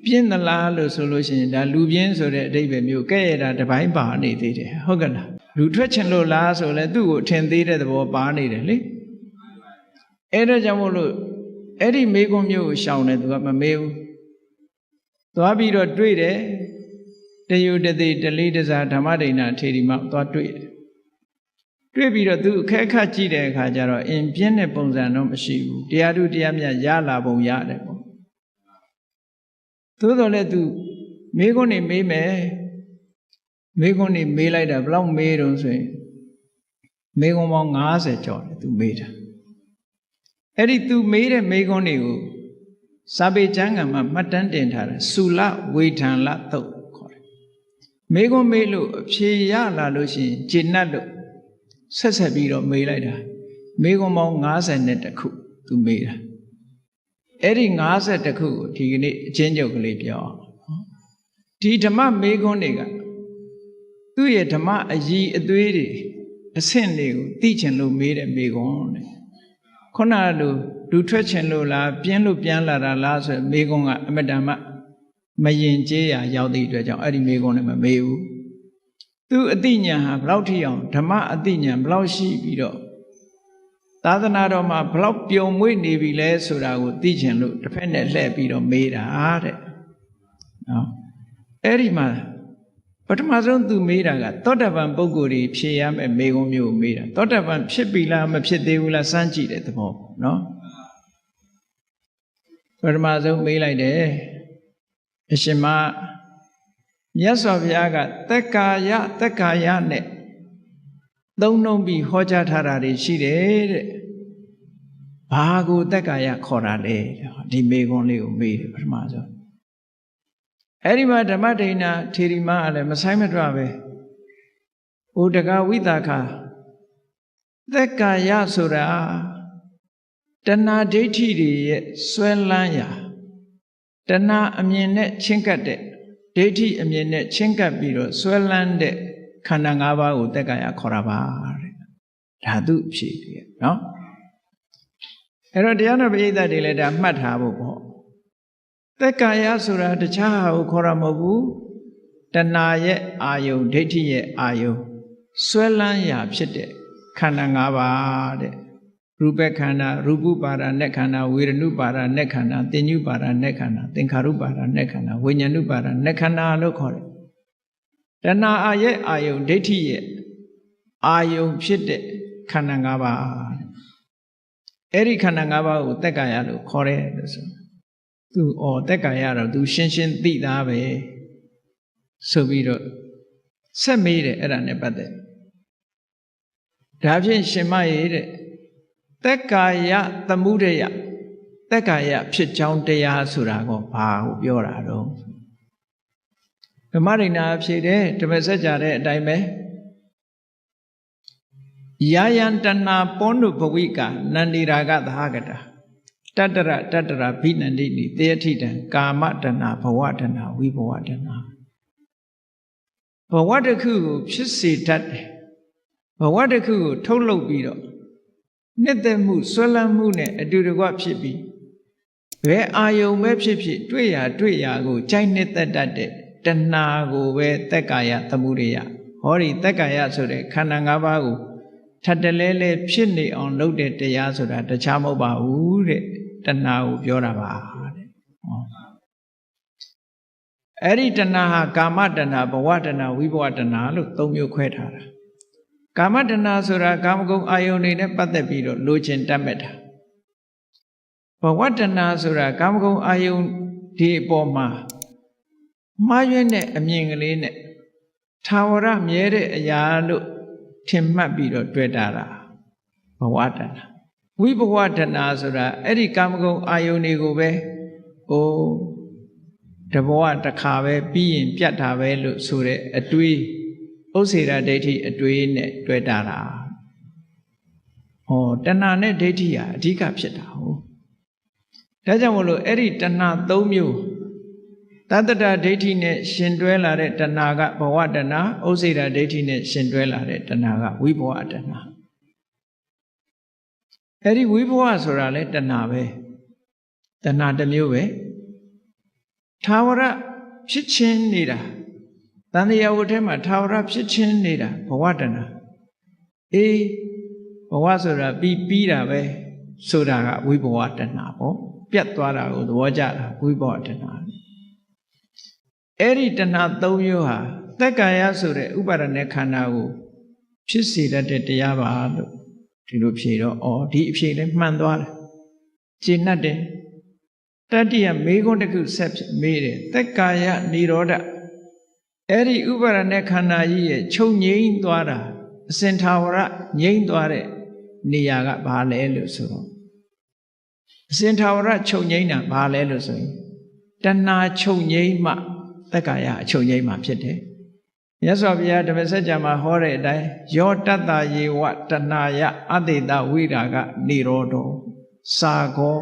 ပြင်းသလားလို့ဆိုလို့ရှိရင်ဒါလူပြင်းဆိုတဲ့အဓိပ္ပာယ်မျိုးကဲ့ရတာတပိုင်းပါနေသေးတယ်ဟုတ်ကဲ့လားလူထွက်ချင်လို့လားဆိုလဲသူ့ကိုထင်သေးတဲ့သဘောပါနေတယ်လေအဲ့ဒါကြောင့်မို့လို့အဲ့ဒီမေကွန်မျိုးကိုရှောင်တယ်သူကမမေးဘူးသွားပြီးတော့တွေ့တယ်တယုတသိတလေးတစားဓမ္မဒိဏထေရီမသွားတွေ့တယ်တွေ့ပြီးတော့သူအခက်အခက်ကြည့်တဲ့အခါကျတော့အင်ပြင်းတဲ့ပုံစံတော့မရှိဘူးတရားထုတရားမြတ်ရလာပုံရတယ်ပေါ့သို့တော်လည်းသူမေးခွန်းနေမေးမယ်မေးခွန်းနေမေးလိုက်တာဘယ်လောက်မေးတုံးဆိုရင်မေးခွန်းပေါင်း90ကျော်တယ်သူမေးတာအဲ့ဒီသူမေးတဲ့မေးခွန်းတွေကိုစာပေကျမ်းဂန်မှာမှတ်တမ်းတင်ထားတယ်သုလဝေထံလသုတ်ခေါ်တယ်မေးခွန်းမေးလို့အဖြေရလာလို့ရှိရင်ဂျေနတ်လို့ဆက်ပြီးတော့မေးလိုက်တာမေးခွန်းပေါင်း52ခုသူမေးတာအဲ့ဒီ52ခုကိုဒီကနေ့အချင်းချုပ်ကလေးပြောအောင်ဒီဓမ္မမေးခွန်းတွေကသူ့ရဲ့ဓမ္မအည်အသွေးတွေအဆင့်တွေကိုသိချင်လို့မေးတဲ့မေးခွန်းတဲ့ခုနကလိုလူထွက်ချင်လို့လားပြင်းလို့ပြန်လာတာလားဆိုမေးခွန်းကအမတန်မှမယင်ကျေးရာရောက်တဲ့အတွက်ကြောင့်အဲ့ဒီမေးခွန်းနဲ့မမေးဘူးသူအသိဉာဏ်ဟာဘလောက်ထိအောင်ဓမ္မအသိဉာဏ်ဘလောက်ရှိပြီးတော့သာသနာတော်မှာဘလောက်ပျော်မွေ့နေပြီလဲဆိုတာကိုသိချင်လို့တစ်ဖက်နဲ့လှည့်ပြီးတော့မေးတာတဲ့နော်အဲ့ဒီမှာပထမဆုံးသူမေးတာကသောတပန်ပုဂ္ဂိုလ်တွေဖြေရမယ့်မေးခွန်းမျိုးကိုမေးတာသောတပန်ဖြစ်ပြီလားမဖြစ်သေးဘူးလားစမ်းကြည့်တဲ့သဘောပေါ့နော်ပထမဆုံးမေးလိုက်တယ်အရှင်မမြတ်စွာဘုရားကသက်ကာယနဲ့သုံးနှုံးပြီးဟောကြားထားတာတွေရှိတယ်တဲ့ဘာကိုသက်ကာယခေါ်တာလဲဒီမေခွန်းလေးကိုမေးတယ်ပထမဆုံးအဲ့ဒီမှာဓမ္မဒိဏထေရီမကလည်းမဆိုင်မတွပဲဩတကဝိသခာသက်ကာယဆိုတာတဏှာဒိဋ္ဌိတွေရဲ့ဆွဲလန်းရာတဏှာအမြင်နဲ့ချင်းကပ်တဲ့ဒိဋ္ဌိအမြင်နဲ့ချင်းကပ်ပြီးတော့ဆွဲလန်းတဲ့ခန္ဓာ၅ပါးကိုသက်ကာယခေါ်တာပါတဲ့ဓာတုအဖြစ်တွေနော်အဲ့တော့တရားနာပရိသတ်တွေလည်းဒါမှတ်ထားဖို့ပေါ့သက်ကာယဆိုတာတခြားဟာကိုခေါ်တာမဟုတ်ဘူးတဏှာရဲ့အာယုဒိဋ္ဌိရဲ့အာယုဆွဲလန်းရာဖြစ်တဲ့ခန္ဓာ၅ပါးတဲ့ရူပခန္ဓာရူပုပါဒနက်ခန္ဓာဝေဒနုပါဒနက်ခန္ဓာသင်ညုပါဒနက်ခန္ဓာသင်္ခါရုပါဒနက်ခန္ဓာဝိညာဏုပါဒနက်ခန္ဓာလို့ခေါ်တယ်တဏှာရဲ့အာယုဒိဋ္ဌိရဲ့အာယုဖြစ်တဲ့ခန္ဓာ၅ပါးအဲ့ဒီခန္ဓာ၅ပါးကိုသက်ကာယလို့ခေါ်တယ်လို့ဆိုသူသက်ကာယတော့သူရှင်းရှင်းသိသားပဲဆိုပြီးတော့ဆက်မေးတယ်အဲ့ဒါနဲ့ပတ်သက်ဒါဖြင့်ရှင်မရေတဲ့သက်ကာယသမုဒယသက်ကာယဖြစ်ကြောင်းတရားဆိုတာကိုဘာကိုပြောတာတော့ဓမ္မဒိဏဖြေတယ်ဓမ္မစကြာတဲ့အတိုင်းပဲယာယံတဏ္ဏပောနုဘဝိကနန္ဒီရာဂသဟကတာတတ္တရဘိနန္ဒိနိတေယထိတံကာမတဏ္ဏဘဝတဏ္ဏဝိဘဝတဏ္ဏဘဝတစ်ခုကိုဖြစ်စေတတ်တယ်ဘဝတစ်ခုကိုထုတ်လုပ်ပြီးတော့နှစ်သက်မှုဆွဲလန်းမှုနဲ့အတူတကွဖြစ်ပြီးဘယ်အာယုံပဲဖြစ်ဖြစ်တွေ့ရာကိုကြိုက်နှစ်သက်တတ်တဲ့တဏှာကိုပဲသက်ကာယသမုဒယဟောဒီသက်ကာယဆိုတဲ့ခန္ဓာ၅ပါးကိုထပ်တလဲလဲဖြစ်နေအောင်လုပ်တဲ့တရားဆိုတာတခြားမဟုတ်ပါဘူးတဲ့တဏှာကိုပြောတာပါတဲ့အဲ့ဒီတဏှာဟာကာမတဏှာဘဝတဏှာဝိဘဝတဏှာလို့၃မျိုးခွဲထားတာကာမတဏှာဆိုတာကာမဂုဏ်အာယုန်တွေနဲ့ပတ်သက်ပြီးတော့လိုချင်တတ်မဲ့တာဘဝတဏှာဆိုတာကာမဂုဏ်အာယုန်ဒီအပေါ်မှာမှားယွင်းတဲ့အမြင်ကလေးနဲ့ထာဝရမြဲတဲ့အရာလို့ထင်မှတ်ပြီးတော့တွေ့တာဘဝတဏှာဝိဘဝတဏှာဆိုတာအဲ့ဒီကာမဂုဏ်အာယုန်တွေကိုပဲတဘဝတစ်ခါပဲပြီးရင်ပြတ်တာပဲလို့ဆိုတဲ့အတွေးဥစ္စေရဒိဋ္ဌိအတွေးနဲ့တွေ့တာတဏှာနဲ့ဒိဋ္ဌိဟာအဓိကဖြစ်တာဟုတ်ဒါကြောင့်မလို့အဲ့ဒီတဏှာ၃မျိုး တတ္တဒိဋ္ဌိနဲ့ရှင်တွဲလာတဲ့တဏှာကဘဝတဏှာဥစ္စေတဒိဋ္ဌိနဲ့ရှင်တွဲလာတဲ့တဏှာကဝိဘဝတဏှာအဲ့ဒီဝိဘဝဆိုတာလဲတဏှာပဲတဏှာတစ်မျိုးပဲထာဝရဖြစ်ချင်းနေတာတန်တရားဝတ်ထဲမှာထာဝရဖြစ်ချင်းနေတာဘဝတဏှာအေးဘဝဆိုတာပြီးတာပဲဆိုတာကဝိဘဝတဏှာပေါ့ပြတ်သွားတာကိုသဘောကျတာဝိဘဝတဏှာအဲ့ဒီတဏှာ၃မျိုးဟာသက္ကာယဆိုတဲ့ဥပါဒณะခန္ဓာကိုဖြစ်စေတတ်တဲ့တရားပါလို့ဒီလိုဖြေတော့ဒီအဖြေလည်းမှန်သွားတယ်ကျေနပ်တယ်တတိယမေးခွန်းတစ်ခုဆက်မေးတယ်သက္ကာယនិရောဓအဲ့ဒီဥပါဒณะခန္ဓာကြီးရဲ့ချုပ်ငြိမ်းသွားတာအစင်ထာဝရငြိမ်းသွားတဲ့နေရာကဘာလဲလို့ဆိုတော့အစင်ထာဝရချုပ်ငြိမ်းတာဘာလဲလို့ဆိုရင်တဏှာချုပ်ငြိမ်းမှသက္ကာယအချုပ်ငြိမ်းမှဖြစ်တယ်မြတ်စွာဘုရားဓမ္မစကြာမှာဟောတဲ့အတိုင်းယောတတ္တယေဝတဏှာယအတေတဝိရာဂនិရောဓောစာကော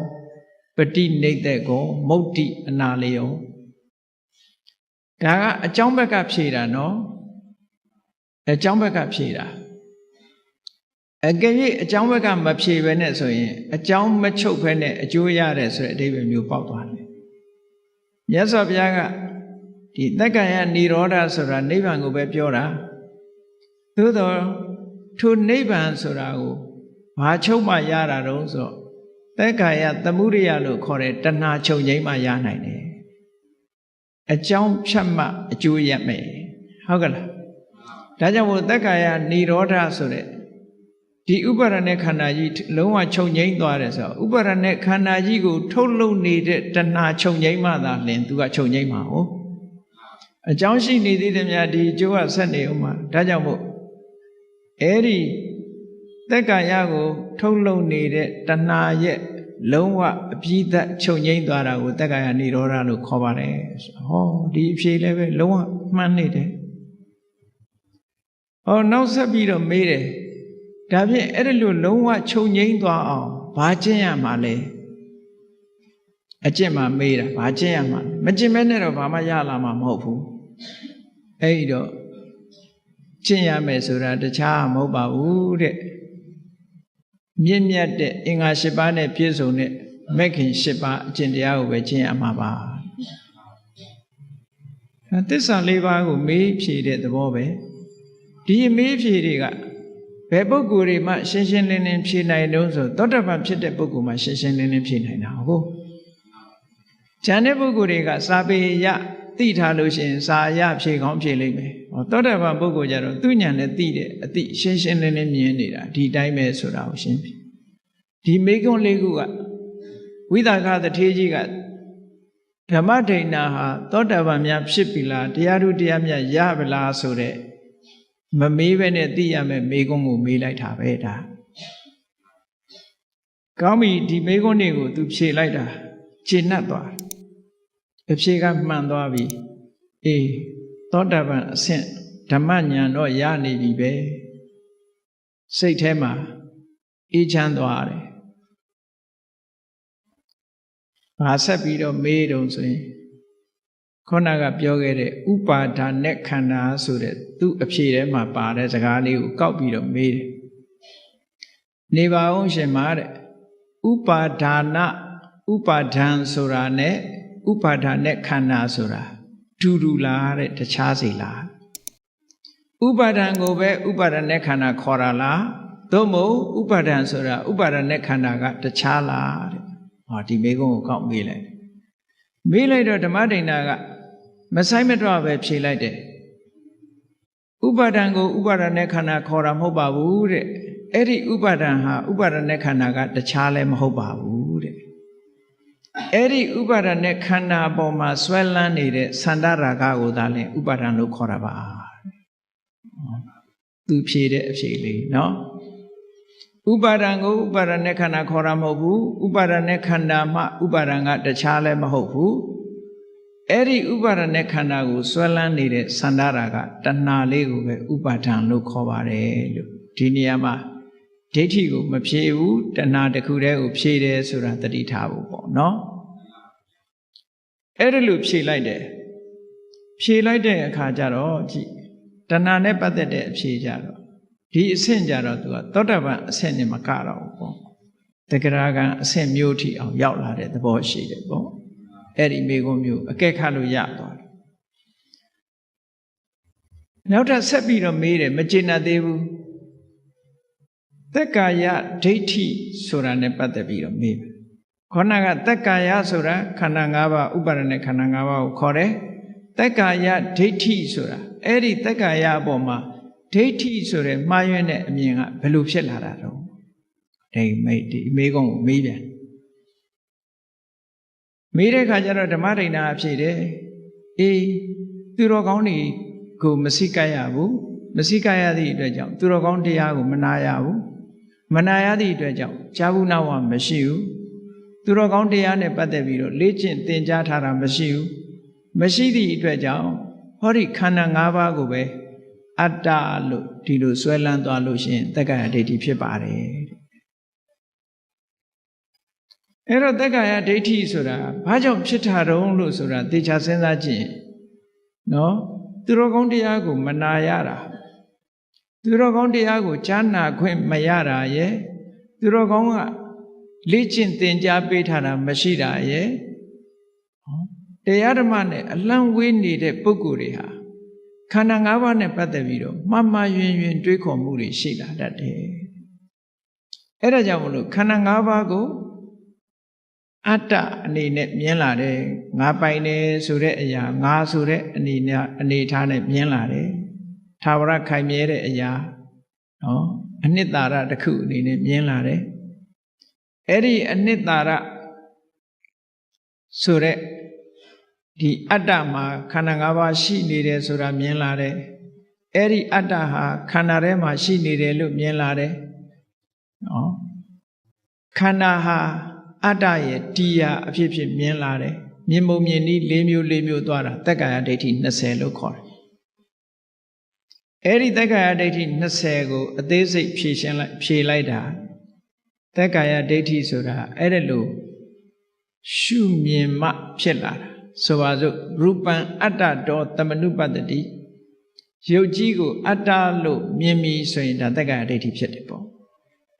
ပฏิနိဒ္ဒေကောမုတ်တိအနာလယောဒါကအကြောင်းဘက်ကဖြေတာနော်အကြောင်းဘက်ကဖြေတာအကယ်၍အကြောင်းဘက်ကမဖြေဘဲနဲ့ဆိုရင်အကြောင်းမချုပ်ဘဲနဲ့အကျိုးရတယ်ဆိုတဲ့အဓိပ္ပာယ်မျိုးပေါက်သွားတယ်မြတ်စွာဘုရားကဒီသက္ကာယនិရောဓဆိုတာနိဗ္ဗာန်ကိုပဲပြောတာသို့တော့ထိုနိဗ္ဗာန်ဆိုတာကိုဘာချုပ်မှရတာတုံးဆိုသက္ကာယသမုဒိယလို့ခေါ်တဲ့တဏှာချုပ်ငြိမ်းမှရနိုင်တယ်အကြောင်းဖြတ်မှအကျိုးရမယ်ဟုတ်ကလားဒါကြောင့်မို့သက္ကာယនិရောဓဆိုတဲ့ဒီဥပါဒณะခန္ဓာကြီးလုံးဝချုပ်ငြိမ်းသွားတယ်ဆိုတော့ဥပါဒณะခန္ဓာကြီးကိုထုတ်လုပ်နေတဲ့တဏှာချုပ်ငြိမ်းမှသာလင်သူကချုပ်ငြိမ်းမှာဟုတ်အကြောင်းရှိနေသေးတယ်များဒီအကျိုးကဆက်နေဦးမှာဒါကြောင့်မို့အဲ့ဒီသက္ကာယကိုထုတ်လုပ်နေတဲ့တဏှာရဲ့လုံးဝအပြည့်သက်ချုပ်ငြိမ်းသွားတာကိုသက္ကာယនិရောဓလို့ခေါ်ပါတယ်ဟောဒီအဖြေလည်းပဲလုံးဝမှန်နေတယ်ဟောနောက်ဆက်ပြီးတော့မေးတယ်ဒါဖြင့်အဲ့ဒီလိုလုံးဝချုပ်ငြိမ်းသွားအောင်ဘာကျင့်ရမှာလဲအကျင့်မှာမေးတာဘာကျင့်ရမှာမကျင့်မဲနဲ့တော့ဘာမှရလာမှာမဟုတ်ဘူးအဲ့ဒီတော့ကျင့်ရမယ်ဆိုတာတခြားမဟုတ်ပါဘူးတဲ့မြင့်မြတ်တဲ့အင်္ဂါ၈ပါးနဲ့ပြည့်စုံတဲ့မဂ်ခင်၈ပါးအကျင့်တရားကိုပဲကျင့်ရမှာပါသစ္စာ၄ပါးကိုမေးဖြေတဲ့သဘောပဲဒီမေးဖြေတွေကဘယ်ပုဂ္ဂိုလ်တွေမှရှင်းရှင်းလင်းလင်းဖြေနိုင်တော့ဆိုသောတပန်ဖြစ်တဲ့ပုဂ္ဂိုလ်မှရှင်းရှင်းလင်းလင်းဖြေနိုင်တာဟုတ်ဉာဏ်တဲ့ပုဂ္ဂိုလ်တွေကစာပေရသိထားလို့ရှိရင်စာရဖြေကောင်းဖြေလိမ့်မယ်သောတပန်ပုဂ္ဂိုလ်ကြတော့သူဉာဏ်နဲ့သိတဲ့အသိရှင်းရှင်းလင်းလင်းမြင်နေတာဒီတိုင်းပဲဆိုတာကိုရှင်းပြီဒီမေကွန်းလေးခုကဝိသကသထေကြီးကဓမ္မဒိဋ္ဌာဟာသောတပန်များဖြစ်ပြီလားတရားဓုတရားမြတ်ရပါလားဆိုတဲ့မမေးပဲနဲ့သိရမယ်မေကွန်းကိုမေးလိုက်တာပဲဒါကောင်းပြီဒီမေကွန်းတွေကိုသူဖြေလိုက်တာခြေနှက်သွားအဖြေကမှန်သွားပြီအေးသောတပန်အဆင့်ဓမ္မဉာဏ်တော့ရနေပြီပဲစိတ်ထဲမှာအေးချမ်းသွားတယ်ငါဆက်ပြီးတော့မေးတုံဆိုရင်ခုနကပြောခဲ့တဲ့ဥပါဒာနဲ့ခန္ဓာဆိုတဲ့သူ့အဖြေထဲမှာပါတဲ့စကားလေးကိုကောက်ပြီးတော့မေးတယ်နေပါအောင်ရှင်မာတဲ့ဥပါဒါနဥပါဒံဆိုတာနဲ့ဥပါဒာနဲ့ခန္ဓာဆိုတာတူလားတဲ့တခြားစီလားဥပါဒံကိုပဲဥပါဒနဲ့ခန္ဓာခေါ်တာလားသို့မဟုတ်ဥပါဒံဆိုတာဥပါဒနဲ့ခန္ဓာကတခြားလားတဲ့ဟောဒီမေကုန်းကိုကောက်မေးလိုက်တော့ဓမ္မဒိဋ္ဌာကမဆိုင်မတော့ပဲဖြေလိုက်တယ်ဥပါဒံကိုဥပါဒနဲ့ခန္ဓာခေါ်တာမဟုတ်ပါဘူးတဲ့အဲ့ဒီဥပါဒံဟာဥပါဒနဲ့ခန္ဓာကတခြားလည်းမဟုတ်ပါဘူးတဲ့အဲ့ဒီဥပါဒနဲ့ခန္ဓာပေါ်မှာဆွဲလန်းနေတဲ့သန္တာရာဂကိုသာလျှင်ဥပါဒံလို့ခေါ်တာပါသူဖြေတဲ့အဖြေလေးနော်ဥပါဒံကိုဥပါဒနဲ့ခန္ဓာခေါ်တာမဟုတ်ဘူးဥပါဒနဲ့ခန္ဓာမှဥပါဒံကတခြားလည်းမဟုတ်ဘူးအဲ့ဒီဥပါဒနဲ့ခန္ဓာကိုဆွဲလန်းနေတဲ့သန္တာရာဂတဏှာလေးကိုပဲဥပါဒံလို့ခေါ်ပါတယ်လို့ဒီနေရာမှာဒိဋ္ဌိကိုမဖြေဘူးတဏှာတစ်ခုတည်းကိုဖြေတယ်ဆိုတာသတိထားဖို့ပေါ့နော်အဲ့ဒါလို့ဖြေလိုက်တယ် ဖြေလိုက်တဲ့အခါကျတော့ကြည့်တဏှာနဲ့ပတ်သက်တဲ့အဖြေကြတော့ဒီအဆင့်ကြတော့သူကသောတပန်အဆင့်နဲ့မကတော့ဘူးပေါ့တဂရကံအဆင့်မျိုးထိအောင်ရောက်လာတဲ့သဘောရှိတယ်ပေါ့အဲ့ဒီမိဂုံးမျိုးအကဲခတ်လို့ရသွားတယ်နောက်ထပ်ဆက်ပြီးတော့မေးတယ်မကျေနပ်သေးဘူးသက်ကာယဒိဋ္ဌိဆိုတာနဲ့ပတ်သက်ပြီးတော့မေးတယ်ခေါဏကသက်ကာယဆိုတာခန္ဓာ၅ပါးဥပါဒณะခန္ဓာ၅ပါးကိုခေါ်တယ်သက်ကာယဒိဋ္ဌိဆိုတာအဲ့ဒီသက်ကာယအပေါ်မှာဒိဋ္ဌိဆိုတဲ့မှားယွင်းတဲ့အမြင်ကဘယ်လိုဖြစ်လာတာတော့ဒီမေးခွန်းကိုမေးပြန်မေးတဲ့အခါကျတော့ဓမ္မဒိဋ္ဌာအဖြစ်တယ်အေးသူတော်ကောင်းတွေကိုမစိကပ်ရဘူးမစိကပ်ရသည့်အတွက်ကြောင့်သူတော်ကောင်းတရားကိုမနာရဘူးမနာရသည့်အတွက်ကြောင့်ဇာဘူးနာဝမရှိဘူးသူတော်ကောင်းတရားနဲ့ပတ်သက်ပြီးတော့လေ့ကျင့်သင်ကြားထားတာမရှိဘူးမရှိသည့်အတွက်ကြောင့်ဟောဒီခန္ဓာ၅ပါးကိုပဲအတ္တလို့ဒီလိုဆွဲလန်းသွားလို့ရှိရင်တက္ကရာဒိဋ္ဌိဖြစ်ပါတယ်အဲ့တော့တက္ကရာဒိဋ္ဌိဆိုတာဘာကြောင့်ဖြစ်တာတုံးလို့ဆိုတာသေချာစဉ်းစားကြည့်နော်သူတော်ကောင်းတရားကိုမနာရတာသူတော်ကောင်းတရားကိုကြားနာခွင့်မရတာရဲ့သူတော်ကောင်းကလေ့ကျင့်သင်ကြားပေးထားတာမရှိတာရဲ့တရားဓမ္မနဲ့အလံဝေးနေတဲ့ပုဂ္ဂိုလ်တွေဟာခန္ဓာ၅ပါးနဲ့ပတ်သက်ပြီးတော့မှားယွင်းတွေးခေါ်မှုတွေရှိလာတတ်တယ်အဲ့ဒါကြောင့်မလို့ခန္ဓာ၅ပါးကိုအတ္တအနေနဲ့မြင်လာတယ်ငါပိုင်တယ်ဆိုတဲ့အရာငါဆိုတဲ့အနေထားနဲ့မြင်လာတယ်သာဝရခိုင်မြဲတဲ့အရာနော်အနှစ်သာရတစ်ခုအနေနဲ့မြင်လာတယ်အဲ့ဒီအနှစ်သာရဆိုတဲ့ဒီအတ္တမှာခန္ဓာ၅ပါးရှိနေတယ်ဆိုတာမြင်လာတယ်အဲ့ဒီအတ္တဟာခန္ဓာထဲမှာရှိနေတယ်လို့မြင်လာတယ်နော်ခန္ဓာဟာအတ္တရဲ့တရားအဖြစ်ဖြစ်မြင်လာတယ်မြင်ပုံမြင်နည်း၄မျိုးသွားတာတက္ကရာဒိဋ္ဌိ20လို့ခေါ်တယ်အဲ့ဒီတက္ကရာဒိဋ္ဌိ20ကိုအသေးစိတ်ဖြေလိုက်တာတက္ကရာဒိဋ္ဌိဆိုတာအဲ့ဒါလို့ရှုမြင်မှဖြစ်လာတာဆိုပါစို့ရူပံအတ္တတောသမနုပတ္တိရုပ်ကြီးကိုအတ္တလို့မြင်ပြီဆိုရင်ဒါတက္ကရာဒိဋ္ဌိဖြစ်တယ်ပေါ့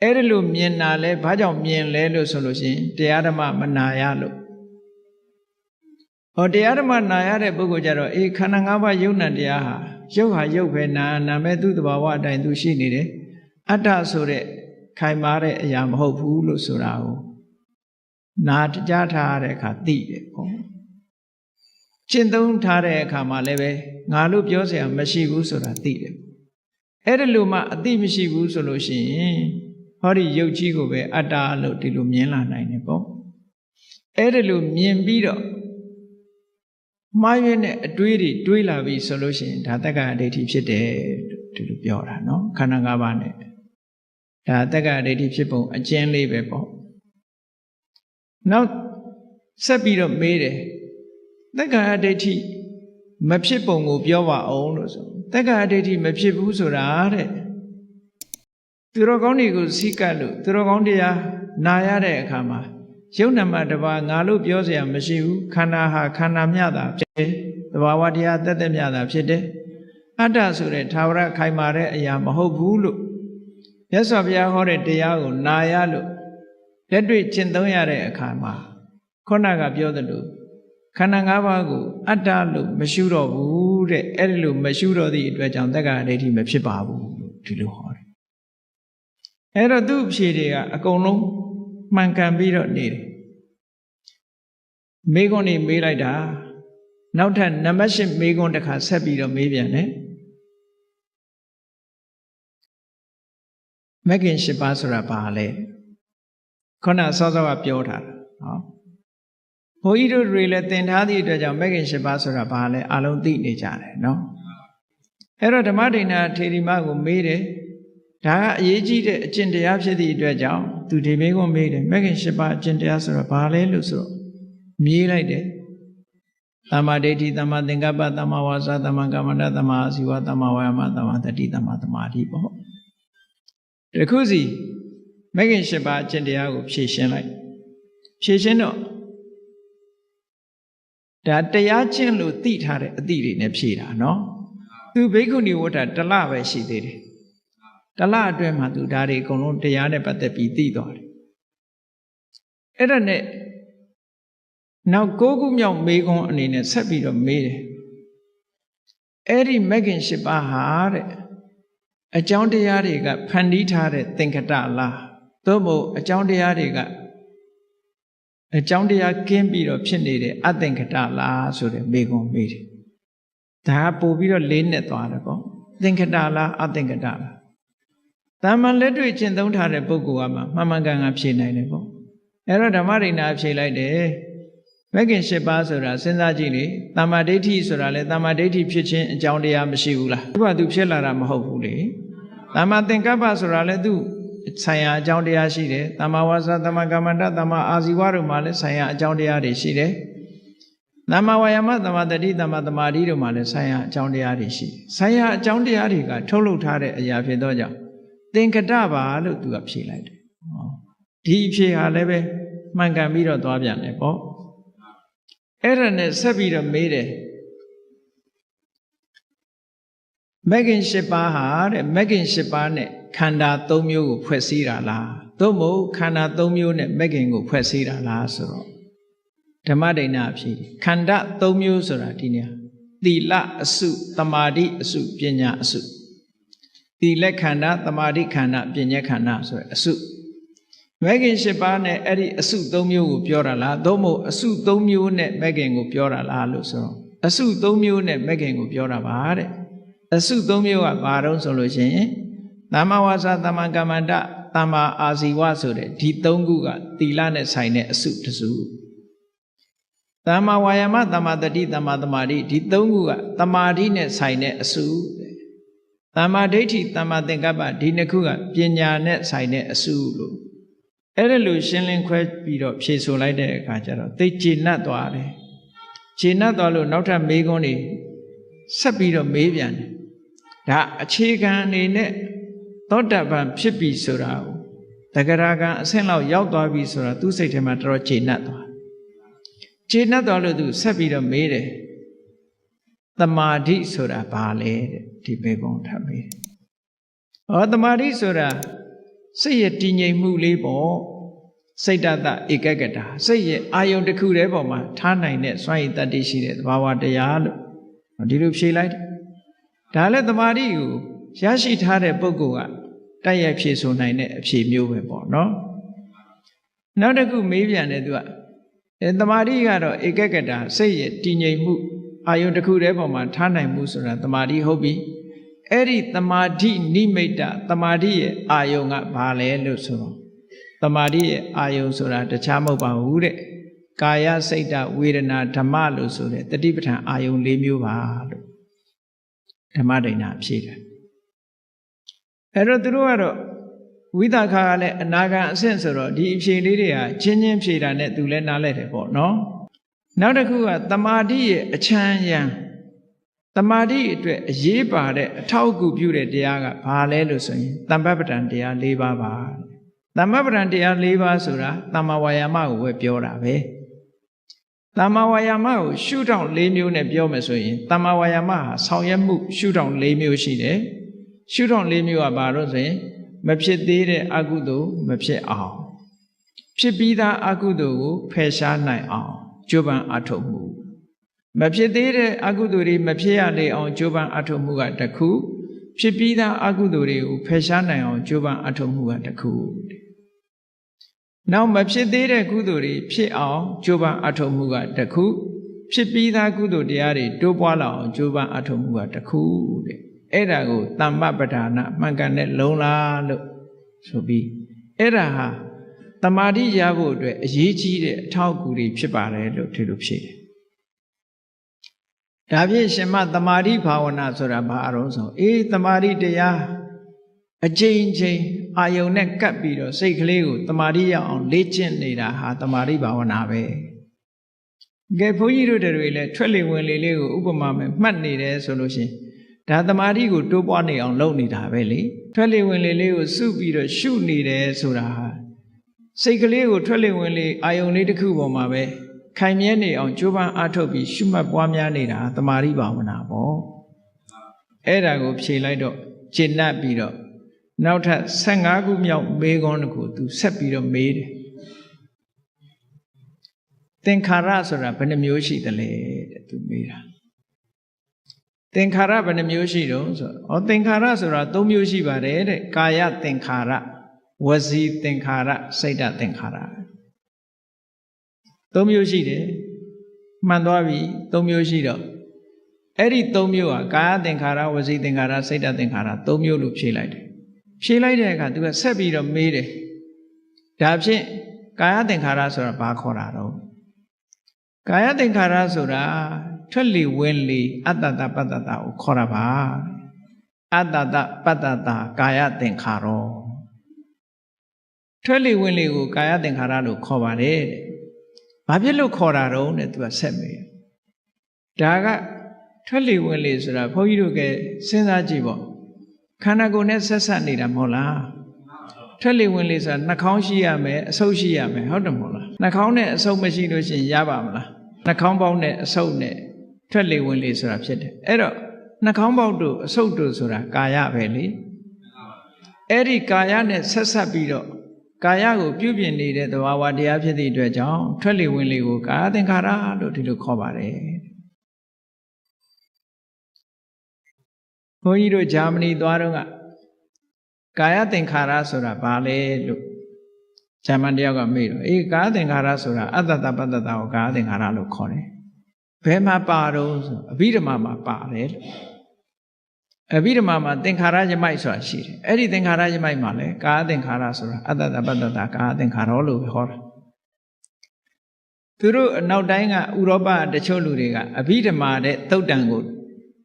အဲ့ဒါလို့မြင်တာလဲဘာကြောင့်မြင်လဲလို့ဆိုလို့ရှိရင်တရားဓမ္မမနာရလို့ဟောတရားဓမ္မနာရတဲ့ပုဂ္ဂိုလ်ကြတော့အေးခန္ဓာ၅ပါးယုံ nant တရားဟာရုပ်ပဲနာမဲ့သူ့တဘာဝအတိုင်းသူရှိနေတယ်အတ္တဆိုတဲ့ခိုင်မာတဲ့အရာမဟုတ်ဘူးလို့ဆိုတာကိုနာကြားထားတဲ့အခါသိတယ်ပေါ့ရှင်းသုံးထားတဲ့အခါမှာလည်းပဲငါလို့ပြောเสียမရှိဘူးဆိုတာသိတယ်အဲ့ဒါလို့မှအသိမရှိဘူးဆိုလို့ရှိရင်ဟောဒီရုပ်ကြီးကိုပဲအတ္တလို့ဒီလိုမြင်လာနိုင်တယ်ပေါ့အဲ့ဒါလို့မြင်ပြီးတော့မှားယွင်းတဲ့အတွေးတွေတွေးလာပြီဆိုလို့ရှိရင်ဒါတက္ကရာဒိဋ္ဌိဖြစ်တယ်ဒီလိုပြောတာနော်ခန္ဓာ၅ပါးနဲ့ဒါတက္ကရာဒိဋ္ဌိဖြစ်ပုံအကျဉ်းလေးပဲပေါ့နောက်ဆက်ပြီးတော့မေးတယ်တက္ကရာဒိဋ္ဌိမဖြစ်ပုံကိုပြောပါအောင်လို့ဆိုတက္ကရာဒိဋ္ဌိမဖြစ်ဘူးဆိုတာတဲ့သူတော်ကောင်းတွေကိုစိကပ်လို့သူတော်ကောင်းတရားနာရတဲ့အခါမှာယုံနာမတပါငါလို့ပြောเสียမရှိဘူးခန္ဓာဟာခန္ဓာမြတာဖြစ်တယ်သဘာဝတရားတက်တက်မြတာဖြစ်တယ်အတ္တဆိုတဲ့သာဝရခိုင်မာတဲ့အရာမဟုတ်ဘူးလို့မြတ်စွာဘုရားဟောတဲ့တရားကိုနာရလို့လက်တွေ့ကျင့်သုံးရတဲ့အခါမှာခုနကပြောသလိုခန္ဓာ၅ပါးကိုအတ္တလို့မရှုတော့ဘူးတဲ့အဲ့ဒီလိုမရှုတော့သည့်အတွက်ကြောင့်တက္ကရာဒိဋ္ဌိမဖြစ်ပါဘူးလို့ဒီလိုဟောတယ်အဲ့တော့သူ့အဖြေတွေကအကုန်လုံးမှန်ကန်ပြီးတော့နေတယ်မေးခွန်းနေမေးလိုက်တာနောက်ထပ်နံပါတ်၈မေးခွန်းတစ်ခါဆက်ပြီးတော့မေးပြန်တယ်မဂ္ဂင်၈ပါးဆိုတာဘာလဲခုနစောစောကပြောထားတာဟောဘုန်းကြီးတို့တွေလည်းသင်ထားသည့်အတွက်ကြောင့်မဂ္ဂင်၈ပါးဆိုတာဘာလဲအလုံးသိနေကြတယ်နော်အဲ့တော့ဓမ္မဒိဋ္ဌာထေရီမကိုမေးတယ်ဒါကအရေးကြီးတဲ့အကျင့်တရားဖြစ်သည့်အတွက်ကြောင့်သူဒီမေးခွန်းမေးတယ်မဂ္ဂင်၈ပါးအကျင့်တရားဆိုတာဘာလဲလို့ဆိုတော့မြေးလိုက်တယ်သမ္မာဒိဋ္ဌိသမ္မာသင်္ကပ္ပသမ္မာဝါစာသမ္မာကမ္မန္တသမ္မာအာဇီဝသမ္မာဝါယာမသမ္မာတတိသမ္မာသမာဓိပေါ့တခုစီမဂ္ဂင်၈ပါးအကျင့်တရားကိုဖြည့်ရှင်းလိုက်ဖြည့်ရှင်းတော့ ဒါတရားချင်းလို့သိထားတဲ့အသည့်တွေနဲ့ဖြေတာနော်သူဘိက္ခုနီဝတ္တတလပဲရှိသေးတယ်တလအတွင်းမှာသူဒါတွေအကုန်လုံးတရားနဲ့ပတ်သက်ပြီးသိသွားတယ်အဲ့ဒါနဲ့နောက်9ခုမြောက်မေခွန်းအနေနဲ့ဆက်ပြီးတော့မေးတယ်အဲ့ဒီမဂ္ဂင်၈ပါးဟာတဲ့အကြောင်းတရားတွေကဖန်တီးထားတဲ့သင်္ခတလားသို့မဟုတ်အကြောင်းတရားတွေကအကြောင်းတရားကင်းပြီးတော့ဖြစ်နေတဲ့အသင်္ခတလားဆိုတဲ့မေခွန်းမေးတယ်ဒါကပို့ပြီးတော့လေးနဲ့သွားတယ်ပေါ့သင်္ခတလားအသင်္ခတလားတာမန်လက်တွေ့ကျင့်သုံးထားတဲ့ပုဂ္ဂိုလ်ကမှန်မှန်ကန်ကန်ဖြေနိုင်တယ်ပေါ့အဲ့တော့ဓမ္မရိဏဖြေလိုက်တယ်မဂ္ဂင်၈ပါးဆိုတာစဉ်းစားကြည့်လေတမ္မာဒိဋ္ဌိဆိုတာလေတမ္မာဒိဋ္ဌိဖြစ်ခြင်းအကြောင်းတရားမရှိဘူးလားသူကသူဖြစ်လာတာမဟုတ်ဘူးလေတမ္မာသင်္ကပ္ပဆိုတာလေသူဆိုင်ရာအကြောင်းတရားရှိတယ်တမ္မာဝါစာတမ္မာကမ္မန္တတမ္မာအာဇီဝတို့မှာလည်းဆိုင်ရာအကြောင်းတရားတွေရှိတယ်တမ္မာဝါယာမတမ္မာတတိတမ္မာသမာဓိတို့မှာလည်းဆိုင်ရာအကြောင်းတရားတွေရှိတယ်ဆိုင်ရာအကြောင်းတရားတွေကထုတ်လုပ်ထားတဲ့အရာဖြစ်သောကြောင့်သင်္ကတပါလို့သူကဖြေလိုက်တယ်ဒီအဖြေဟာလည်းပဲမှန်ကန်ပြီးတော့သွားပြန်တယ်ပေါ့အဲ့ဒါနဲ့ဆက်ပြီးတော့မေးတယ်မဂ္ဂင်၈ပါးဟာတဲ့မဂ္ဂင်၈ပါးနဲ့ခန္ဓာ၃မျိုးကိုဖွဲ့စည်းတာလားသို့မဟုတ်ခန္ဓာ၃မျိုးနဲ့မဂ္ဂင်ကိုဖွဲ့စည်းတာလားဆိုတော့ဓမ္မဒိဋ္ဌာအဖြစ်ခန္ဓာ၃မျိုးဆိုတာဒီနေရာသီလအစုသမာဓိအစုပညာအစုသီလခန္ဓာသမာဓိခန္ဓာပညာခန္ဓာဆိုတဲ့အစုမဂ္ဂင်၈ပါးနဲ့အဲ့ဒီအစု၃မျိုးကိုပြောတာလားသို့မဟုတ်အစု၃မျိုးနဲ့မဂ္ဂင်ကိုပြောတာလားလို့ဆိုတော့အစု၃မျိုးနဲ့မဂ္ဂင်ကိုပြောတာပါတဲ့အစု၃မျိုးကဘာတုံးဆိုလို့ရှိရင်သမ္မာဝါစာသမ္မာကမ္မန္တသမ္မာအာဇီဝဆိုတဲ့ဒီ၃ခုကသီလနဲ့ဆိုင်တဲ့အစုတစ်စုသမ္မာဝါယာမသမ္မာတတိသမ္မာသမာဓိဒီ၃ခုကသမာဓိနဲ့ဆိုင်တဲ့အစုသမ္မာဒိဋ္ဌိသမ္မာသင်္ကပ္ပဒီနှစ်ခုကပညာနဲ့ဆိုင်တဲ့အစုလို့အဲ့ဒါလို့ရှင်းလင်းခွဲပြီးတော့ဖြေဆိုလိုက်တဲ့အခါကျတော့သိကျေနပ်သွားတယ်ကျေနပ်သွားလို့နောက်ထပ်မေးခွန်းတွေဆက်ပြီးတော့မေးပြန်တယ်ဒါအခြေခံအနေနဲ့သောတပန်ဖြစ်ပြီဆိုတာကိုတဂရကံအဆင့်လောက်ရောက်သွားပြီဆိုတာသူ့စိတ်ထဲမှာတော်တော်ကျေနပ်သွားကျေနပ်သွားလို့သူဆက်ပြီးတော့မေးတယ်သမာဓိဆိုတာဘာလဲတဲ့ဒီမေးခွန်းထပ်မေးတယ်သမာဓိဆိုတာစိတ်ရဲ့တည်ငြိမ်မှုလေးပေါ့စိတ်တတဧကဂတစိတ်ရဲ့အာယုန်တစ်ခုတည်းပေါ်မှာထားနိုင်တဲ့စွမ်းရည်တတ္တိရှိတဲ့သဘာဝတရားလို့ဒီလိုဖြေလိုက်တယ်ဒါလည်းသမာဓိကိုရရှိထားတဲ့ပုဂ္ဂိုလ်ကတိုက်ရိုက်ဖြေဆိုနိုင်တဲ့အဖြေမျိုးပဲပေါ့နော်နောက်တစ်ခုမေးပြန်တယ်သူကသမာဓိကတော့ဧကဂတစိတ်ရဲ့တည်ငြိမ်မှုအာယုန်တစ်ခုတည်းပေါ်မှာထားနိုင်မှုဆိုတာသမာဓိဟုတ်ပြီအဲ့ဒီသမာဓိနိမိတ်တသမာဓိရဲ့အာယုံကဘာလဲလို့ဆိုတော့သမာဓိရဲ့အာယုံဆိုတာတခြားမဟုတ်ပါဘူးတဲ့ကာယစိတ်တဝေဒနာဓမ္မလို့ဆိုတဲ့တတိပဋ္ဌာန်အာယုံ၄မျိုးပါလို့ဓမ္မဒိဋ္ဌာဖြေတယ်အဲ့တော့သူတို့ကတော့ဝိသခာကလည်းအနာဂံအဆင့်ဆိုတော့ဒီအဖြေလေးတွေဟာချင်းချင်းဖြေတာနဲ့သူလည်းနားလဲတယ်ပေါ့နော်နောက်တစ်ခုကသမာဓိရဲ့အချမ်းရံသမာဓိအတွက်အရေးပါတဲ့အထောက်အကူပြုတဲ့တရားကဘာလဲလို့ဆိုရင်သမ္ပပ္ပတံတရား၄ပါးပါသမ္ပပ္ပတံတရား၄ပါးဆိုတာသမ္မာဝါယာမကိုပဲပြောတာပဲသမ္မာဝါယာမကိုရှုထောင့်၄မျိုးနဲ့ပြောမယ်ဆိုရင်သမ္မာဝါယာမဟာဆောင်ရွက်မှုရှုထောင့်၄မျိုးရှိတယ်ရှုထောင့်၄မျိုးကဘာလို့ဆိုရင်မဖြစ်သေးတဲ့အကုသိုလ်မဖြစ်အောင်ဖြစ်ပြီးသားအကုသိုလ်ကိုဖယ်ရှားနိုင်အောင်ကြိုးပမ်းအထောက်မှုမဖြစ်သေးတဲ့အကုသိုလ်တွေမဖြစ်ရလေအောင်ကြိုးပမ်းအထောက်မှုကတစ်ခုဖြစ်ပြီးသားအကုသိုလ်တွေကိုဖယ်ရှားနိုင်အောင်ကြိုးပမ်းအထောက်မှုကတစ်ခုနောက်မဖြစ်သေးတဲ့ကုသိုလ်တွေဖြစ်အောင်ကြိုးပမ်းအထောက်မှုကတစ်ခုဖြစ်ပြီးသားကုသိုလ်တရားတွေတိုးပွားလာအောင်ကြိုးပမ်းအထောက်မှုကတစ်ခုတဲ့အဲ့ဒါကိုသမ္မပဋ္ဌာနာမှန်ကန်တဲ့လုံလားလို့ဆိုပြီးအဲ့ဒါဟာတမာတိရဖို့အတွက်အရေးကြီးတဲ့အထောက်အကူတွေဖြစ်ပါတယ်လို့ဒီလိုဖြေတယ်ဒါဖြင့်ရှင်မတမာတိဘာဝနာဆိုတာဘာအရုံးဆိုတမာတိတရားအကျဉ်းချင်းအာယုန်နဲ့ကပ်ပြီးတော့စိတ်ကလေးကိုတမာတိရအောင်လေ့ကျင့်နေတာဟာတမာတိဘာဝနာပဲကဲဘုန်းကြီးတို့တွေလည်းထွက်လေဝင်လေလေးကိုဥပမာမဲ့မှတ်နေတယ်ဆိုလို့ရှိရင်ဒါတမာတိကိုတိုးပွားနေအောင်လုပ်နေတာပဲလေထွက်လေဝင်လေလေးကိုစုပြီးတော့ရှုနေတယ်ဆိုတာဟာစိတ်ကလေးကိုထွက်လေဝင်လေအာယုန်လေးတစ်ခုပေါ်မှာပဲ ခိုင်မြဲနေအောင်ကြိုးပမ်းအားထုတ်ပြီးရှုမှတ်ပွားများနေတာတမာရိဘာဝနာပေါ့အဲ့ဒါကိုဖြေလိုက်တော့ကျင့်တတ်ပြီးတော့နောက်ထပ်15ခုမြောက်မေးခွန်းကိုသူဆက်ပြီးတော့မေးတယ်သင်္ခါရဆိုတာဘယ်နှမျိုးရှိသလဲတဲ့သူမေးတာသင်္ခါရဘယ်နှမျိုးရှိတော့ဆိုတော့သင်္ခါရဆိုတာ3မျိုးရှိပါတယ်တဲ့ကာယသင်္ခါရဝစီသင်္ခါရစိတ်တသင်္ခါရ3မျိုးရှိတယ်မှန်သွားပြီ3မျိုးရှိတော့အဲ့ဒီ3မျိုးဟာကာယသင်္ခါရဝစီသင်္ခါရစိတ်တသင်္ခါရ3မျိုးလို့ဖြေလိုက်တယ်ဖြေလိုက်တဲ့အခါသူကဆက်ပြီးတော့မေးတယ်ဒါဖြင့်ကာယသင်္ခါရဆိုတာဘာခေါ်တာတော့ကာယသင်္ခါရဆိုတာထွက်လေဝင်လေအတ္တတပတ္တတာကိုခေါ်တာပါအတ္တတပတ္တတာကာယသင်္ခါရောထွက်လေဝင်လေကိုကာယသင်္ခါရလို့ခေါ်ပါတယ်တဲ့ဘာဖြစ်လို့ခေါ်တာတော့တဲ့သူကဆက်မေးဒါကထွက်လေဝင်လေဆိုတာဘုန်းကြီးတို့ကစဉ်းစားကြည့်ပေါ့ခန္ဓာကိုယ်နဲ့ဆက်ဆက်နေတာမဟုတ်လားထွက်လေဝင်လေဆိုတာနှာခေါင်းရှိရမယ်အဆုပ်ရှိရမယ်ဟုတ်တယ်မဟုတ်လားနှာခေါင်းနဲ့အဆုပ်မရှိလို့ရှိရင်ရပါမလားနှာခေါင်းပေါက်နဲ့အဆုပ်နဲ့ထွက်လေဝင်လေဆိုတာဖြစ်တယ်အဲ့တော့နှာခေါင်းပေါက်တို့အဆုပ်တို့ဆိုတာကာယပဲလေအဲ့ဒီကာယနဲ့ဆက်ဆက်ပြီးတော့ကာယကိုပြုပြင်နေတဲ့သဘာဝတရားဖြစ်သည့်အတွက်ကြောင့်ထွက်လေဝင်လေကိုကာယသင်္ခါရလို့ဒီလိုခေါ်ပါတယ်ဘုန်းကြီးတို့ဂျာမနီသွားတော့ကကာယသင်္ခါရဆိုတာဘာလဲလို့ဂျာမန်တယောက်ကမေးတော့ကာယသင်္ခါရဆိုတာအတ္တတပတ္တတာကိုကာယသင်္ခါရလို့ခေါ်တယ်ဘယ်မှာပါတော့ဆိုအဘိဓမ္မာမှာပါတယ်လို့အဘိဓမ္မာမှာသင်္ခါရယမိုက်ဆိုတာရှိတယ်အဲ့ဒီသင်္ခါရယမိုက်မှာလည်းကာယသင်္ခါရဆိုတာအတ္တတပတ္တတာကာယသင်္ခါရလို့ခေါ်တာသူတို့အနောက်တိုင်းကဥရောပတချို့လူတွေကအဘိဓမ္မာတဲ့သုတ်တံကို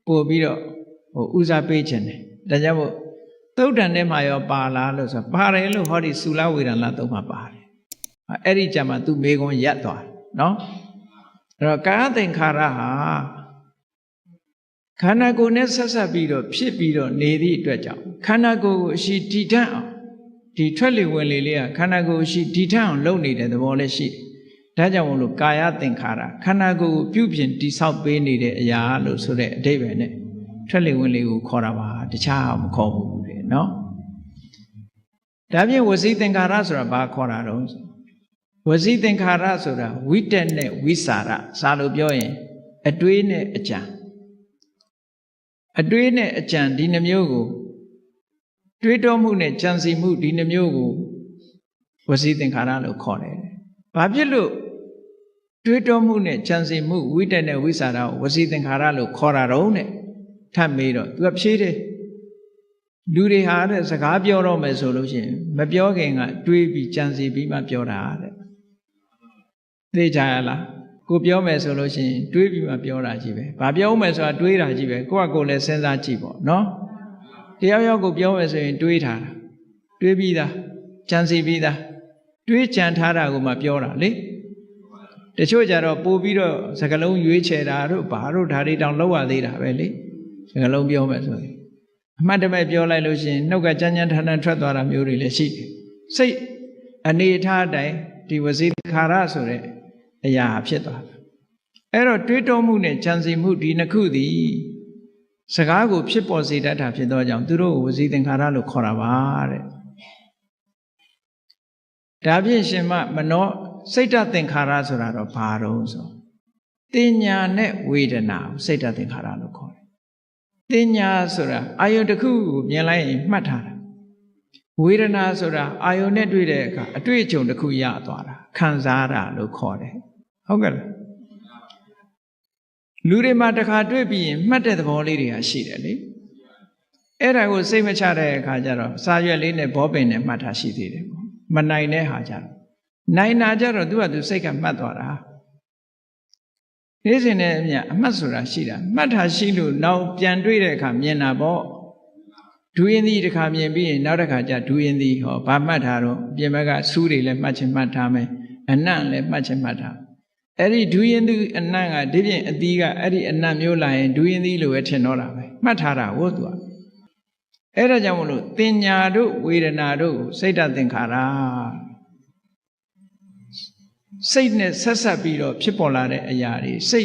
ပို့ပြီးတော့ဦးစားပေးခြင်းတယ်ဒါကြောင့်မို့သုတ်တံထဲမှာရောပါလားလို့ဆိုပါတယ်လို့ဟောဒီသုလဝေဒနာသုံးမှာပါတယ်အဲ့ဒီကြမှာသူမေကွန်ရက်သွားတယ်နော်အဲ့တော့ကာယသင်္ခါရဟာခန္ဓာကိုယ်နဲ့ဆက်ဆက်ပြီးတော့ဖြစ်ပြီးတော့နေသည့်အတွက်ကြောင့်ခန္ဓာကိုယ်ကိုအရှိတည်ထအောင်ဒီထွက်လေဝင်လေလေးကခန္ဓာကိုယ်အရှိတည်ထအောင်လုပ်နေတဲ့သဘောလည်းရှိတယ်ဒါကြောင့်မို့လို့ကာယသင်္ခါရခန္ဓာကိုယ်ကိုပြုပြင်တိဆောက်ပေးနေတဲ့အရာလို့ဆိုတဲ့အဓိပ္ပာယ်နဲ့ထွက်လေဝင်လေကိုခေါ်တာပါတခြားမခေါ်ဘူးလေနော်ဒါဖြင့်ဝစီသင်္ခါရဆိုတာဘာခေါ်တာတော့ဝစီသင်္ခါရဆိုတာဝိတက်နဲ့ဝိစာရစာလို့ပြောရင်အတွေးနဲ့အကြံအတွေးနဲ့အကြံဒီနှမျိုးကိုတွေးတောမှုနဲ့ကြံစီမှုဒီနှမျိုးကိုဝစီသင်္ခါရလို့ခေါ်တယ်ဘာဖြစ်လို့တွေးတောမှုနဲ့ကြံစီမှုဝိတက်နဲ့ဝိစာရကိုဝစီသင်္ခါရလို့ခေါ်တာတော့နဲ့ထပ်မေးတော့သူကဖြေတယ်လူတွေဟာတဲ့စကားပြောတော့မယ်ဆိုလို့ရှိရင်မပြောခင်ကတွေးပြီးကြံစီပြီးမှပြောတာတဲ့သိကြရလားကိုပြောမယ်ဆိုလို့ရှိရင်တွေးပြီးမှပြောတာကြီးပဲဘာပြောမယ်ဆိုတာတွေးတာကြီးပဲကိုယ့်အကိုလည်းစဉ်းစားကြည့်ပေါ့နော်တယောက်ယောက်ကိုပြောမယ်ဆိုရင်တွေးထားတာတွေးပြီးသားကြံစီပြီးသားတွေးကြံထားတာကိုမှပြောတာလေတချို့ကြတော့ပို့ပြီးတော့စကားလုံးရွေးချယ်တာတို့ဘာတို့ဓာတ်တောင်လောက်ရသေးတာပဲလေစကားလုံးပြောမယ်ဆိုရင်အမှတ်တမဲ့ပြောလိုက်လို့ရှိရင်နှုတ်ကကြမ်းကြမ်းထန်ထန်ထွက်သွားတာမျိုးတွေလည်းရှိတယ်စိတ်အနေထားတိုင်းဒီဝစီခါရဆိုတဲ့အရာဖြစ်သွားတယ်အဲ့တော့တွေးတောမှုနဲ့ကြံစီမှုဒီနှစ်ခုသည်စကားကိုဖြစ်ပေါ်စေတတ်တာဖြစ်သောကြောင့်သူတို့ကိုဝစီသင်္ခါရလို့ခေါ်တာပါတဲ့ဒါဖြင့်ရှင်မနောစိတ်တသင်္ခါရဆိုတာတော့ဘာတော့ဆိုတင်ညာနဲ့ဝေဒနာကိုစိတ်တသင်္ခါရလို့ခေါ်တယ်တင်ညာဆိုတာအာယုန်တစ်ခုကိုမြင်လိုက်ရင်မှတ်ထားတာဝေဒနာဆိုတာအာယုန်နဲ့တွေ့တဲ့အခါအတွေ့အကြုံတစ်ခုရသွားတာခံစားတာလို့ခေါ်တယ်ဟုတ်ကဲ့လားလူတွေမှာတစ်ခါတွေ့ပြီးရင်မှတ်တဲ့သဘောလေးတွေကရှိတယ်လေအဲ့ဒါကိုစိတ်မချတဲ့အခါကျတော့စာရွက်လေးနဲ့ဘောပင်နဲ့မှတ်ထားရှိသေးတယ်ပေါ့မနိုင်တဲ့ဟာကြတော့နိုင်တာကြတော့သူကသူစိတ်ကမှတ်သွားတာနေ့စဉ်နဲ့အမြအမှတ်ဆိုတာရှိတာမှတ်ထားရှိလို့နောက်ပြန်တွေ့တဲ့အခါမြင်တာပေါ့ဒူရင်သည်တစ်ခါမြင်ပြီးရင်နောက်တစ်ခါကျဒူရင်သည်ဟောဗာမှတ်ထားတော့ပြင်ဘက်ကစူးတွေလည်းမှတ်ချင်မှတ်ထားမယ်အနံ့လည်းမှတ်ချင်မှတ်ထားအဲ့ဒီဒူရင်သည်အနံ့ကဒီပြင်အသီးကအဲ့ဒီအနံ့မျိုးလာရင်ဒူရင်သည်လို့ပဲထင်တော့တာပဲမှတ်ထားတာဟုတ်သူကအဲ့ဒါကြောင့်မလို့တင်ညာတို့ဝေဒနာတို့စိတ်တသင်္ခါရ စိတ်နဲ့ဆက်ဆက်ပြီးတော့ဖြစ်ပေါ်လာတဲ့အရာတွေစိ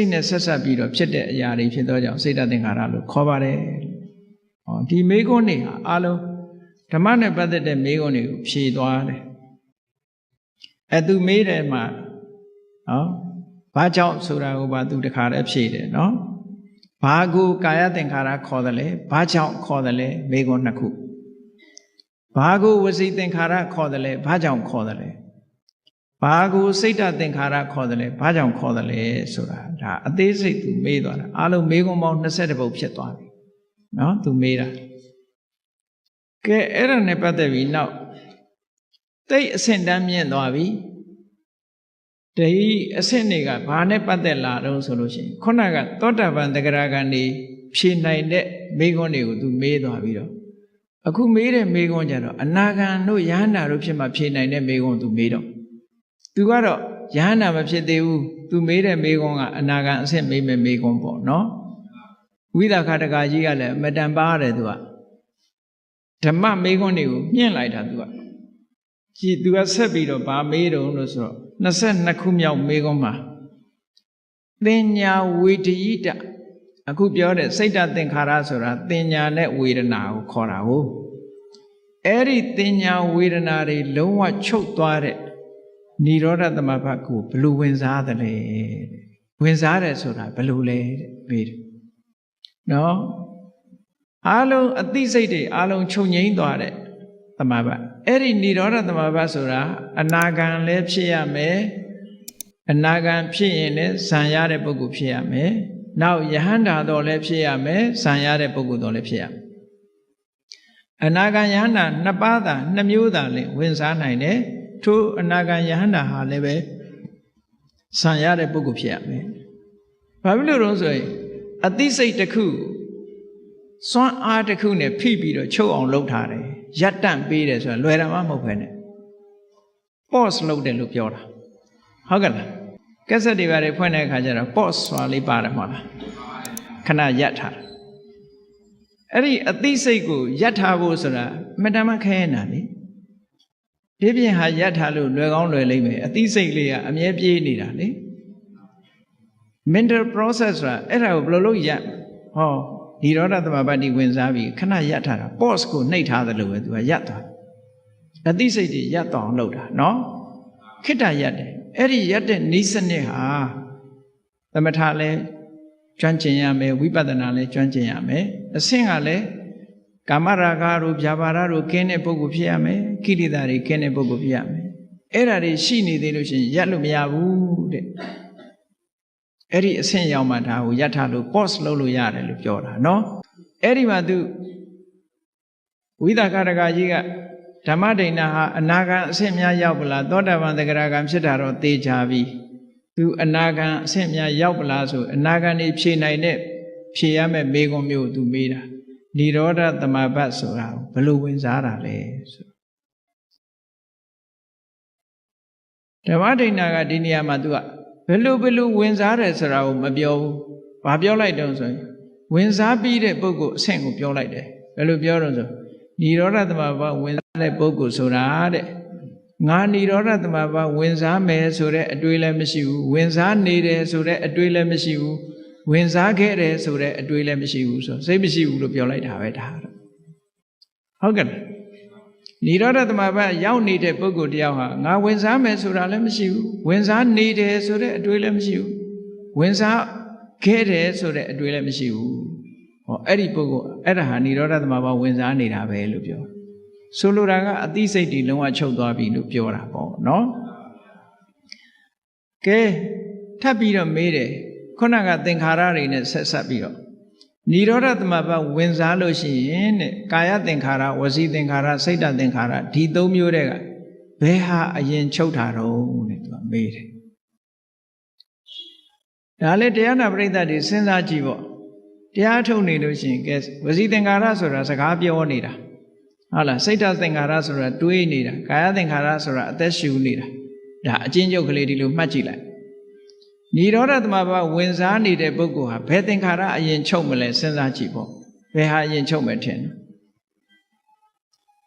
တ်နဲ့ဆက်ဆက်ပြီးတော့ဖြစ်တဲ့အရာတွေဖြစ်သောကြောင့်စိတ်တသင်္ခါရလို့ခေါ်ပါတယ်။ဟောဒီမေခွန်းတွေဟာအလုံးဓမ္မနဲ့ပတ်သက်တဲ့မေခွန်းတွေကိုဖြေသွားတယ်။သူမေးတယ်မှာနော်ဘာကြောင့်ဆိုတာကိုပါသူတခါတည်းဖြေတယ်နော်။ဘာကိုကာယသင်္ခါရခေါ်တယ်လဲဘာကြောင့်ခေါ်တယ်လဲမေခွန်းနှစ်ခု။ဘာကိုဝစီသင်္ခါရခေါ်တယ်လဲဘာကြောင့်ခေါ်တယ်လဲဘာကိုစိတ်တသင်္ခါရခေါ်တယ်လဲဘာကြောင့်ခေါ်တယ်လဲဆိုတာဒါအသေးစိတ်သူမေးသွားတာအားလုံးမေးခွန်းပေါင်း20ပုဒ်ဖြစ်သွားပြီနော်သူမေးတာကဲအဲ့ဒါနဲ့ပတ်သက်ပြီးနောက်တိတ်အဆင့်တန်းမြင့်သွားပြီဒီအဆင့်တွေကဘာနဲ့ပတ်သက်လာတော့ဆိုလို့ရှိရင်ခုနကသောတာပန်တဂရဂံနေဖြေနိုင်တဲ့မေးခွန်းတွေကိုသူမေးသွားပြီးတော့အခုမေးတဲ့မေးခွန်းကြတော့အနာဂံတို့ယဟန္တာတို့ဖြစ်မှဖြေနိုင်တဲ့မေးခွန်းသူမေးတော့သူကတော့ယဟန္တာမဖြစ်သေးဘူးသူမေးတဲ့မေးခွန်းကအနာဂံအဆင့်မေးမဲ့မေးခွန်းပေါ့နော်ဝိသခတကကြီးကလည်းအမတန်ပါတယ်သူကဓမ္မမေးခွန်းတွေကိုမြင့်လိုက်တာသူကကြည်သူကဆက်ပြီးတော့ဗာမေးတော့လို့ဆိုတော့22ခုမြောက်မေးခွန်းမှာသင်ညာဝေဒယိတအခုပြောတဲ့စိတ်တသင်္ခါရဆိုတာသင်ညာနဲ့ဝေဒနာကိုခေါ်တာဟုတ်အဲ့ဒီသင်ညာဝေဒနာတွေလုံးဝချုပ်သွားတဲ့နိရောဓသမဘတ်ကိုဘယ်လိုဝင်စားသလဲဝင်စားတယ်ဆိုတာဘယ်လိုလဲမေးတယ်နော်အားလုံးအသိစိတ်တွေအားလုံးချုပ်ငြိမ်းသွားတဲ့သမဘတ်အဲ့ဒီနိရောဓသမဘတ်ဆိုတာအနာဂံလည်းဖြစ်ရမယ်အနာဂံဖြစ်ရင်လည်းဇံရတဲ့ပုဂ္ဂိုလ်ဖြစ်ရမယ်နောက်ယဟန္တာတော်လည်းဖြစ်ရမယ်ဇံရတဲ့ပုဂ္ဂိုလ်တော်လည်းဖြစ်ရမယ်အနာဂံယဟန္တာနှစ်ပါးသာနှစ်မျိုးသာလင်ဝင်စားနိုင်တယ်ထိုအနာဂံယဟန္တာဟာလည်းပဲဇံရတဲ့ပုဂ္ဂိုလ်ဖြစ်ရမယ်ဘာဖြစ်လို့တော့ဆိုရင်အသိစိတ်တစ်ခုစွမ်းအားတစ်ခုနဲ့ဖိပြီးတော့ချုပ်အောင်လုပ်ထားတယ်ရပ်တန့်ပေးတယ်ဆိုတာလွယ်တာမှမဟုတ်ဘဲနဲ့ pause လုပ်တယ်လို့ပြောတာဟုတ်ကဲ့လားကက်ဆက်တွေပါတွေဖွင့်တဲ့အခါကျတော့ pause ဆိုတာလေးပါတယ်မဟုတ်လားခဏရပ်ထားတယ်အဲ့ဒီအသိစိတ်ကိုရပ်ထားဖို့ဆိုတာအမှန်တမ်းခဲနေတာလေဒီပြင်ဟာရပ်ထားလို့လွယ်ကောင်းလွယ်လိမ့်မယ်အသိစိတ်လေးကအမြဲပြေးနေတာလေ mental process ဆိုတာအဲ့ဒါကိုဘယ်လိုလုပ်ရပ်ဟောနိရောဓသမဘတ်ဒီဝင်စားပြီးခဏရပ်ထားတာ pause ကိုနှိပ်ထားတယ်လို့ပဲသူကရပ်သွားအသိစိတ်တွေရပ်သွားအောင်လုပ်တာနော်ခိတ္တရပ်တယ်အဲ့ဒီရပ်တဲ့နိစ္စနစ်ဟာသမထလည်းကျွမ်းကျင်ရမယ်ဝိပဿနာလည်းကျွမ်းကျင်ရမယ်အဆင့်ကလည်းကာမရာဂတို့ဗျာပါဒတို့ကင်းတဲ့ပုဂ္ဂိုလ်ဖြစ်ရမယ်ကိလေသာတွေကင်းတဲ့ပုဂ္ဂိုလ်ဖြစ်ရမယ်အဲ့ဒါတွေရှိနေသေးလို့ရှိရင်ရပ်လို့မရဘူးတဲ့အဲ့ဒီအဆင့်ရောက်မှဒါကိုရပ်ထားလို့ pause လုပ်လို့ရတယ်လို့ပြောတာနော်အဲ့ဒီမှာသူဝိသခရကကြီးကဓမ္မဒိဏဟာအနာဂံအဆင့်များရောက်ပလားသောတာပန်သဂရဂံဖြစ်တာတော့သေချာပြီသူအနာဂံအဆင့်များရောက်ပလားဆိုအနာဂံနေဖြေနိုင်တဲ့ဖြေရမယ့်မေခွန်းမျိုးသူမေးတာနိရောဓသမဘတ်ဆိုတာဘယ်လိုဝင်စားတာလဲဆိုဓမ္မဒိဏကဒီနေရာမှာသူကဘယ်လိုဝင်စားတယ်ဆိုတာကိုမပြောဘူး။ဘာပြောလိုက်တုံးဆိုရင်ဝင်စားပြီးတဲ့ပုဂ္ဂိုလ်အဆင့်ကိုပြောလိုက်တယ်။ဘယ်လိုပြောတော့ဆိုနိရောဓသမဘတ်ဝင်စားတဲ့ပုဂ္ဂိုလ်ဆိုတာတဲ့ငါနိရောဓသမဘတ်ဝင်စားမယ်ဆိုတဲ့အတွေ့လည်းမရှိဘူး။ဝင်စားနေတယ်ဆိုတဲ့အတွေ့လည်းမရှိဘူး။ဝင်စားခဲ့တယ်ဆိုတဲ့အတွေ့လည်းမရှိဘူးဆိုစိတ်မရှိဘူးလို့ပြောလိုက်တာပဲဒါ။ဟုတ်ကဲ့နိရောဓသမဘတ်ရောက်နေတဲ့ပုဂ္ဂိုလ်တယောက်ဟာငါဝင်စားမယ်ဆိုတာလည်းမရှိဘူးဝင်စားနေတယ်ဆိုတဲ့အတွေ့လည်းမရှိဘူးဝင်စားခဲ့တယ်ဆိုတဲ့အတွေ့လည်းမရှိဘူးဟောအဲ့ဒီပုဂ္ဂိုလ်အဲ့ဒါဟာနိရောဓသမဘတ်ဝင်စားနေတာပဲလို့ပြောဆိုလိုတာကအသိစိတ်တွေလုံးဝချုပ်သွားပြီလို့ပြောတာပေါ့နော်ကဲထပ်ပြီးတော့မေးတယ်ခုနကသင်္ခါရတွေနဲ့ဆက်ဆက်ပြီးတော့နိရောဓသမဘတ်ဝင်စားလို့ရှိရင်တဲ့ကာယသင်္ခါရဝစီသင်္ခါရစိတ်တသင်္ခါရဒီသုံးမျိုးတဲ့ကဘယ်ဟာအရင်ချုပ်တာတော့တဲ့သူကမေးတယ်ဒါလည်းတရားနာပရိသတ်တွေစဉ်းစားကြည့်ပေါ့တရားထုတ်နေလို့ရှိရင်ကဲဝစီသင်္ခါရဆိုတာစကားပြောနေတာဟုတ်လားစိတ်တသင်္ခါရဆိုတာတွေးနေတာကာယသင်္ခါရဆိုတာအသက်ရှူနေတာဒါအချင်းချုပ်ကလေးဒီလိုမှတ်ကြည့်လိုက်နိရောဓသမဘတ်ဝင်စားနေတဲ့ပုဂ္ဂိုလ်ဟာဘယ်သင်္ခါရအရင်ချုပ်မလဲစဉ်းစားကြည့်ပေါ့ဘယ်ဟာအရင်ချုပ်မယ်ထင်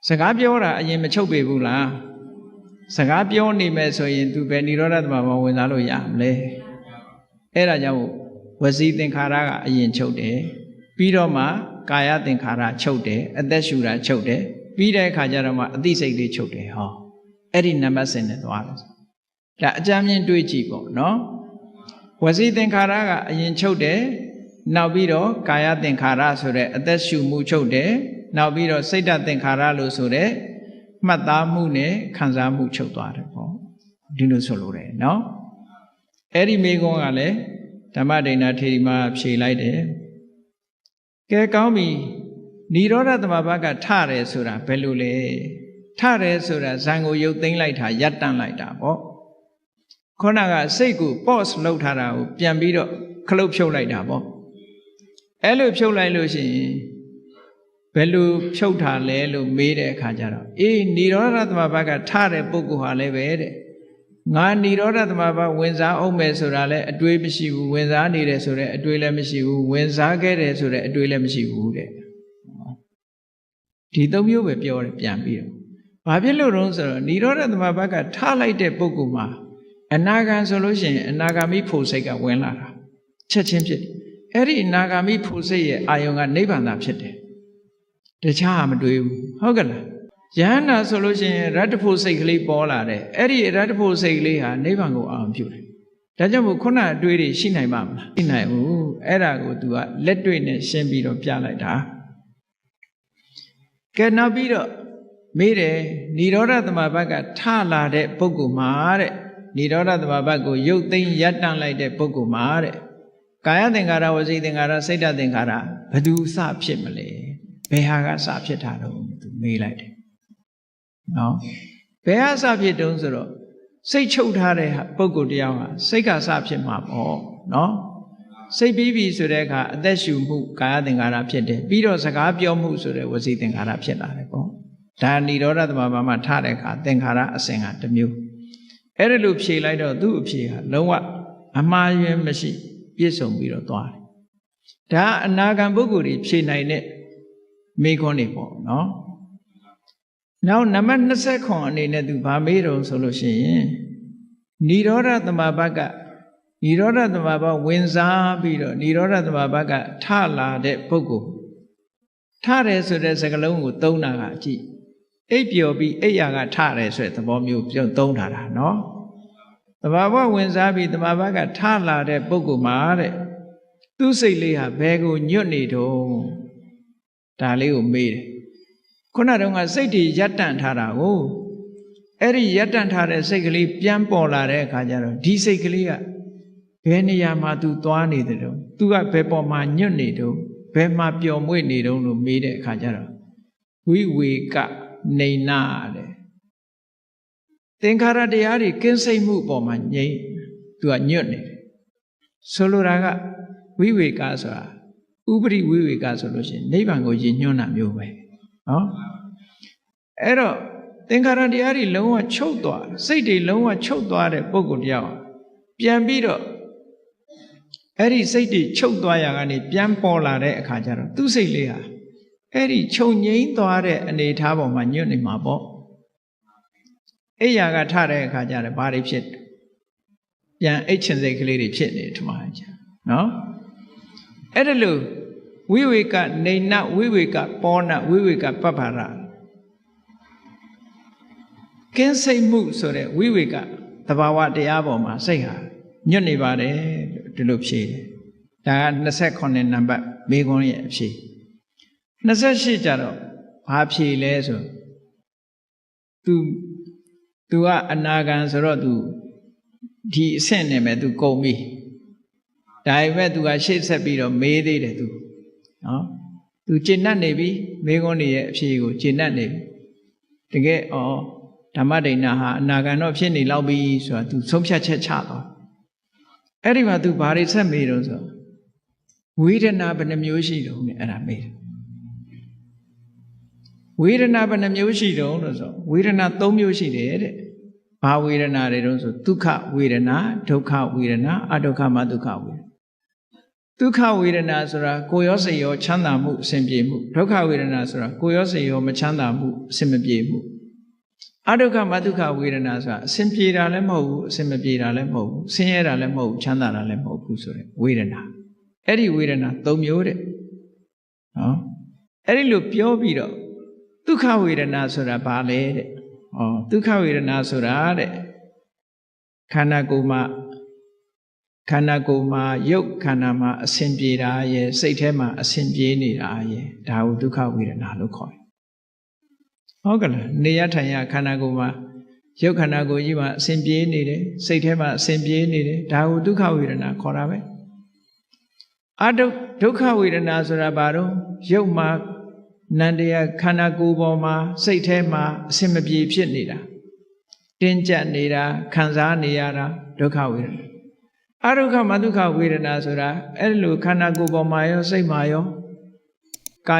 စကားပြောတာအရင်မချုပ်ပေဘူးလား စကားပြောနေမယ်ဆိုရင်သူပဲនិရောဓသမဘာဝင်စားလို့ရမလဲအဲ့ဒါကြောင့်ဝစီသင်္ခါရကအရင်ချုပ်တယ်ပြီးတော့မှကာယသင်္ခါရချုပ်တယ်အသက်ရှူတာချုပ်တယ်ပြီးတဲ့အခါကျတော့မှအသိစိတ်လေးချုပ်တယ်ဟောအဲ့ဒီနံပါတ်10နဲ့သွားတယ်ဒါအကြမ်းမြင်တွေးကြည့်ပေါ့နော်ဝစီသင်္ခါရကအရင်ချုပ်တယ်နောက်ပြီးတော့ကာယသင်္ခါရဆိုတဲ့အသက်ရှူမှုချုပ်တယ်နောက်ပြီးတော့စိတ်ဓာတ်သင်္ခါရလို့ဆိုတဲ့မှတ်သားမှုနဲ့ခံစားမှုချုပ်သွားတယ်ပေါ့ဒီလိုဆိုလိုတယ်နော်အဲ့ဒီမိကုံးကလည်းဓမ္မဒိဋ္ဌာထေရီမှာဖြေလိုက်တယ်ကဲကောင်းပြီនិရောဓသမဘာကထတယ်ဆိုတာဘယ်လိုလဲထတယ်ဆိုတာဇံကိုရုပ်သိမ်းလိုက်တာရပ်တန့်လိုက်တာပေါ့ခေါဏကစိတ်ကို pause လုပ်ထားတာကိုပြန်ပြီးတော့ခလုတ်ဖြုတ်လိုက်တာပေါ့အဲ့လိုဖြုတ်လိုက်လို့ရှိရင်ဘယ်လိုဖြုတ်တာလဲလို့မေးတဲ့အခါကျတော့အေးនិရောဓသမဘာကထတဲ့ပုဂ္ဂိုလ်ဟာလည်းပဲတဲ့ငါនិရောဓသမဘာဝင်စားအောင်မယ်ဆိုတာလည်းအတွေးမရှိဘူးဝင်စားနေတယ်ဆိုတဲ့အတွေးလည်းမရှိဘူးဝင်စားခဲ့တယ်ဆိုတဲ့အတွေးလည်းမရှိဘူးတဲ့ဒီသုံးမျိုးပဲပြောတယ်ပြန်ပြီးတော့ဘာဖြစ်လို့တော့ဆိုတော့និရောဓသမဘာကထလိုက်တဲ့ပုဂ္ဂိုလ်မှာအနာဂံဆိုလို့ရှိရင်အနာဂါမိဖို့စိတ်ကဝင်လာတာချက်ချင်းဖြစ်တယ်အဲ့ဒီအနာဂါမိဖို့စိတ်ရဲ့အာယုံကနိဗ္ဗာန်သာဖြစ်တယ်တခြားမတွေ့ဘူးဟုတ်ကလားယဟန္တာဆိုလို့ရှိရင်ရတ္တဖို့စိတ်ကလေးပေါ်လာတယ်အဲ့ဒီရတ္တဖို့စိတ်ကလေးဟာနိဗ္ဗာန်ကိုအာရုံပြုတယ်ဒါကြောင့်မို့ခုနအတွေ့တွေရှိနိုင်ပါမလားရှိနိုင်ဘူးအဲ့ဒါကို तू ကလက်တွေ့နဲ့ရှင်းပြီးတော့ပြလိုက်တာကဲနောက်ပြီးတော့မေးတယ်និရောဓသမဘာကထလာတဲ့ပုဂ္ဂိုလ်မှာတဲ့និရောဓသမဘာကိုရုပ်သိမ်းရပ်တန့်လိုက်တဲ့ပုဂ္ဂိုလ်မှာတဲ့ကာယသင်္ခါရဝစီသင်္ခါရစိတ်ဓာတ်သင်္ခါရဘယ်သူစဖြစ်မလဲဘယ်ဟာကစဖြစ်တာတော့သူမေးလိုက်တယ်နော်ဘယ်ဟာစဖြစ်တုံးဆိုတော့စိတ်ချုပ်ထားတဲ့ပုဂ္ဂိုလ်တရားဟာစိတ်ကစဖြစ်မှာပေါ့နော်စိတ်ပြီးပြီဆိုတဲ့အခါအသက်ရှူမှုကာယသင်္ခါရဖြစ်တယ်ပြီးတော့စကားပြောမှုဆိုတဲ့ဝစီသင်္ခါရဖြစ်လာတယ်ပေါ့ဒါនិရောဓသမဘာမှာထတဲ့အခါသင်္ခါရအစဉ်ကတစ်မျိုးအဲ့ဒါလို့ဖြေလိုက်တော့သူ့အဖြေဟာလုံးဝအမှားယွင်းမရှိပြည့်စုံပြီးတော့သွားတယ်ဒါအနာဂံပုဂ္ဂိုလ်တွေဖြေနိုင်တဲ့မေခွန်းတွေပေါ့နော်နောက်နံပါတ်29အနေနဲ့သူဗာမေးတော့ဆိုလို့ရှိရင်និရောဓသမဘာကនិရောဓသမဘာဝင်စားပြီးတော့និရောဓသမဘာကထလာတဲ့ပုဂ္ဂိုလ်ထတယ်ဆိုတဲ့စကားလုံးကိုသုံးတာကအကြည့်အိပ်ပျော်ပြီးအိပ်ရာကထတယ်ဆိုတဲ့သဘောမျိုးပြုံးသုံးထားတာနော်သမဘာဝင်စားပြီးသမဘာကထလာတဲ့ပုဂ္ဂိုလ်မှာတဲ့သူ့စိတ်လေးဟာဘယ်ကိုညွတ်နေတော့ဒါလေးကိုမေးတယ်ခုနတုန်းကစိတ်တွေရပ်တန့်ထားတာကိုအဲ့ဒီရပ်တန့်ထားတဲ့စိတ်ကလေးပြန်ပေါ်လာတဲ့အခါကျတော့ဒီစိတ်ကလေးကဘယ်နေရာမှာသူသွားနေတယ်တော့သူကဘယ်ပေါ်မှာညွတ်နေတော့ဘယ်မှာပျော်မွေ့နေတော့လို့မေးတဲ့အခါကျတော့ဝိဝေကနေနာတဲ့သင်္ခါရတရားတွေကင်းစိတ်မှုပေါ်မှာငြိမ့်သူကညွတ်နေတယ်ဆိုလိုတာကဝိဝေကဆိုတာဥပရိဝိဝေကဆိုလို့ရှိရင်နိဗ္ဗာန်ကိုရည်ညွှန်းတာမျိုးပဲနော်အဲ့တော့သင်္ခါရတရားတွေလုံးဝချုပ်သွားစိတ်တွေလုံးဝချုပ်သွားတဲ့ပုဂ္ဂိုလ်တရားပြန်ပြီးတော့အဲ့ဒီစိတ်တွေချုပ်သွားရကနေပြန်ပေါ်လာတဲ့အခါကျတော့သူ့စိတ်လေးဟာအဲ့ဒီချုပ်ငြိမ်းသွားတဲ့အနေအထားပေါ်မှာညွတ်နေမှာပေါ့အိယာကထတဲ့အခါကျတော့ဘာတွေဖြစ်ပြန်အိတ်ချင်စိတ်ကလေးတွေဖြစ်နေထမကြနော်အဲ့ဒါလို့ဝိဝေကနေနဝိဝေကပောနဝိဝေကပပ္ပရကင်းစိတ်မှုဆိုတဲ့ဝိဝေကသဘာဝတရားပေါ်မှာစိတ်ဟာညွတ်နေပါတယ်ဒီလိုဖြေတယ်ဒါက29နံပါတ်မေခွန်းရဲ့အဖြေ28ကျတော့ဘာဖြေလဲဆိုသူကအနာဂံဆိုတော့သူဒီအဆင့်နဲ့ပဲသူကုန်ပြီဒါပေမဲ့သူကရှေ့ဆက်ပြီးတော့မေးသေးတယ်သူနော်သူကျင့်တတ်နေပြီမေခွန်းရဲ့အဖြေကိုကျင့်တတ်နေပြီတကယ်ဓမ္မဒိဋ္ဌာဟာအနာဂံတော့ဖြစ်နေလောက်ပြီဆိုတာသူဆုံးဖြတ်ချက်ချသွားအဲ့ဒီမှာသူဘာတွေဆက်မေးတော့ဆိုဝေဒနာဘယ်နှမျိုးရှိတော့လဲအဲ့ဒါမေးတယ်ဝေဒနာဘယ်နှမျိုးရှိတော့လို့ဆိုဝေဒနာ3မျိုးရှိတယ်တဲ့ဘာဝေဒနာတွေတော့ဆိုဒုက္ခဝေဒနာဒုက္ခဝေဒနာအဒုက္ခမဒုက္ခဝေဒနာဒုက္ခဝေဒနာဆိုတာကိုယ်ရောစိတ်ရောချမ်းသာမှုအစဉ်ပြေမှုဒုက္ခဝေဒနာဆိုတာကိုယ်ရောစိတ်ရောမချမ်းသာမှုအစဉ်မပြေမှု အဒုက္ခမဒုက္ခဝေဒနာဆိုတာအစဉ်ပြေတာလည်းမဟုတ်ဘူးအစဉ်မပြေတာလည်းမဟုတ်ဘူးဆင်းရဲတာလည်းမဟုတ်ဘူးချမ်းသာတာလည်းမဟုတ်ဘူးဆိုတဲ့ဝေဒနာအဲ့ဒီဝေဒနာ၃မျိုးတဲ့နော်အဲ့ဒီလိုပြောပြီးတော့ဒုက္ခဝေဒနာဆိုတာဘာလဲတဲ့ဒုက္ခဝေဒနာဆိုတာတဲ့ခန္ဓာကိုယ်မှာရုပ်ခန္ဓာမှာအစဉ်ပြေတာရဲ့စိတ်ထဲမှာအစဉ်ပြေနေတာရဲ့ဒါကိုဒုက္ခဝေဒနာလို့ခေါ်တယ်ဟုတ်ကလားနေရထိုင်ရခန္ဓာကိုယ်မှာရုပ်ခန္ဓာကိုယ်ကြီးမှာအစဉ်ပြေနေတယ်စိတ်ထဲမှာအစဉ်ပြေနေတယ်ဒါကိုဒုက္ခဝေဒနာခေါ်တာပဲဒုက္ခဝေဒနာဆိုတာဘာတော့ရုပ်မှာနန္တရားခန္ဓာကိုယ်ပေါ်မှာစိတ်ထဲမှာအစဉ်မပြေဖြစ်နေတာတင်းကျပ်နေတာခံစားနေရတာဒုက္ခဝေဒနာအဒုက္ခမဒုက္ခဝေဒနာဆိုတာအဲ့လိုခန္ဓာကိုယ်ပေါ်မှာရောစိတ်မှာရောကာ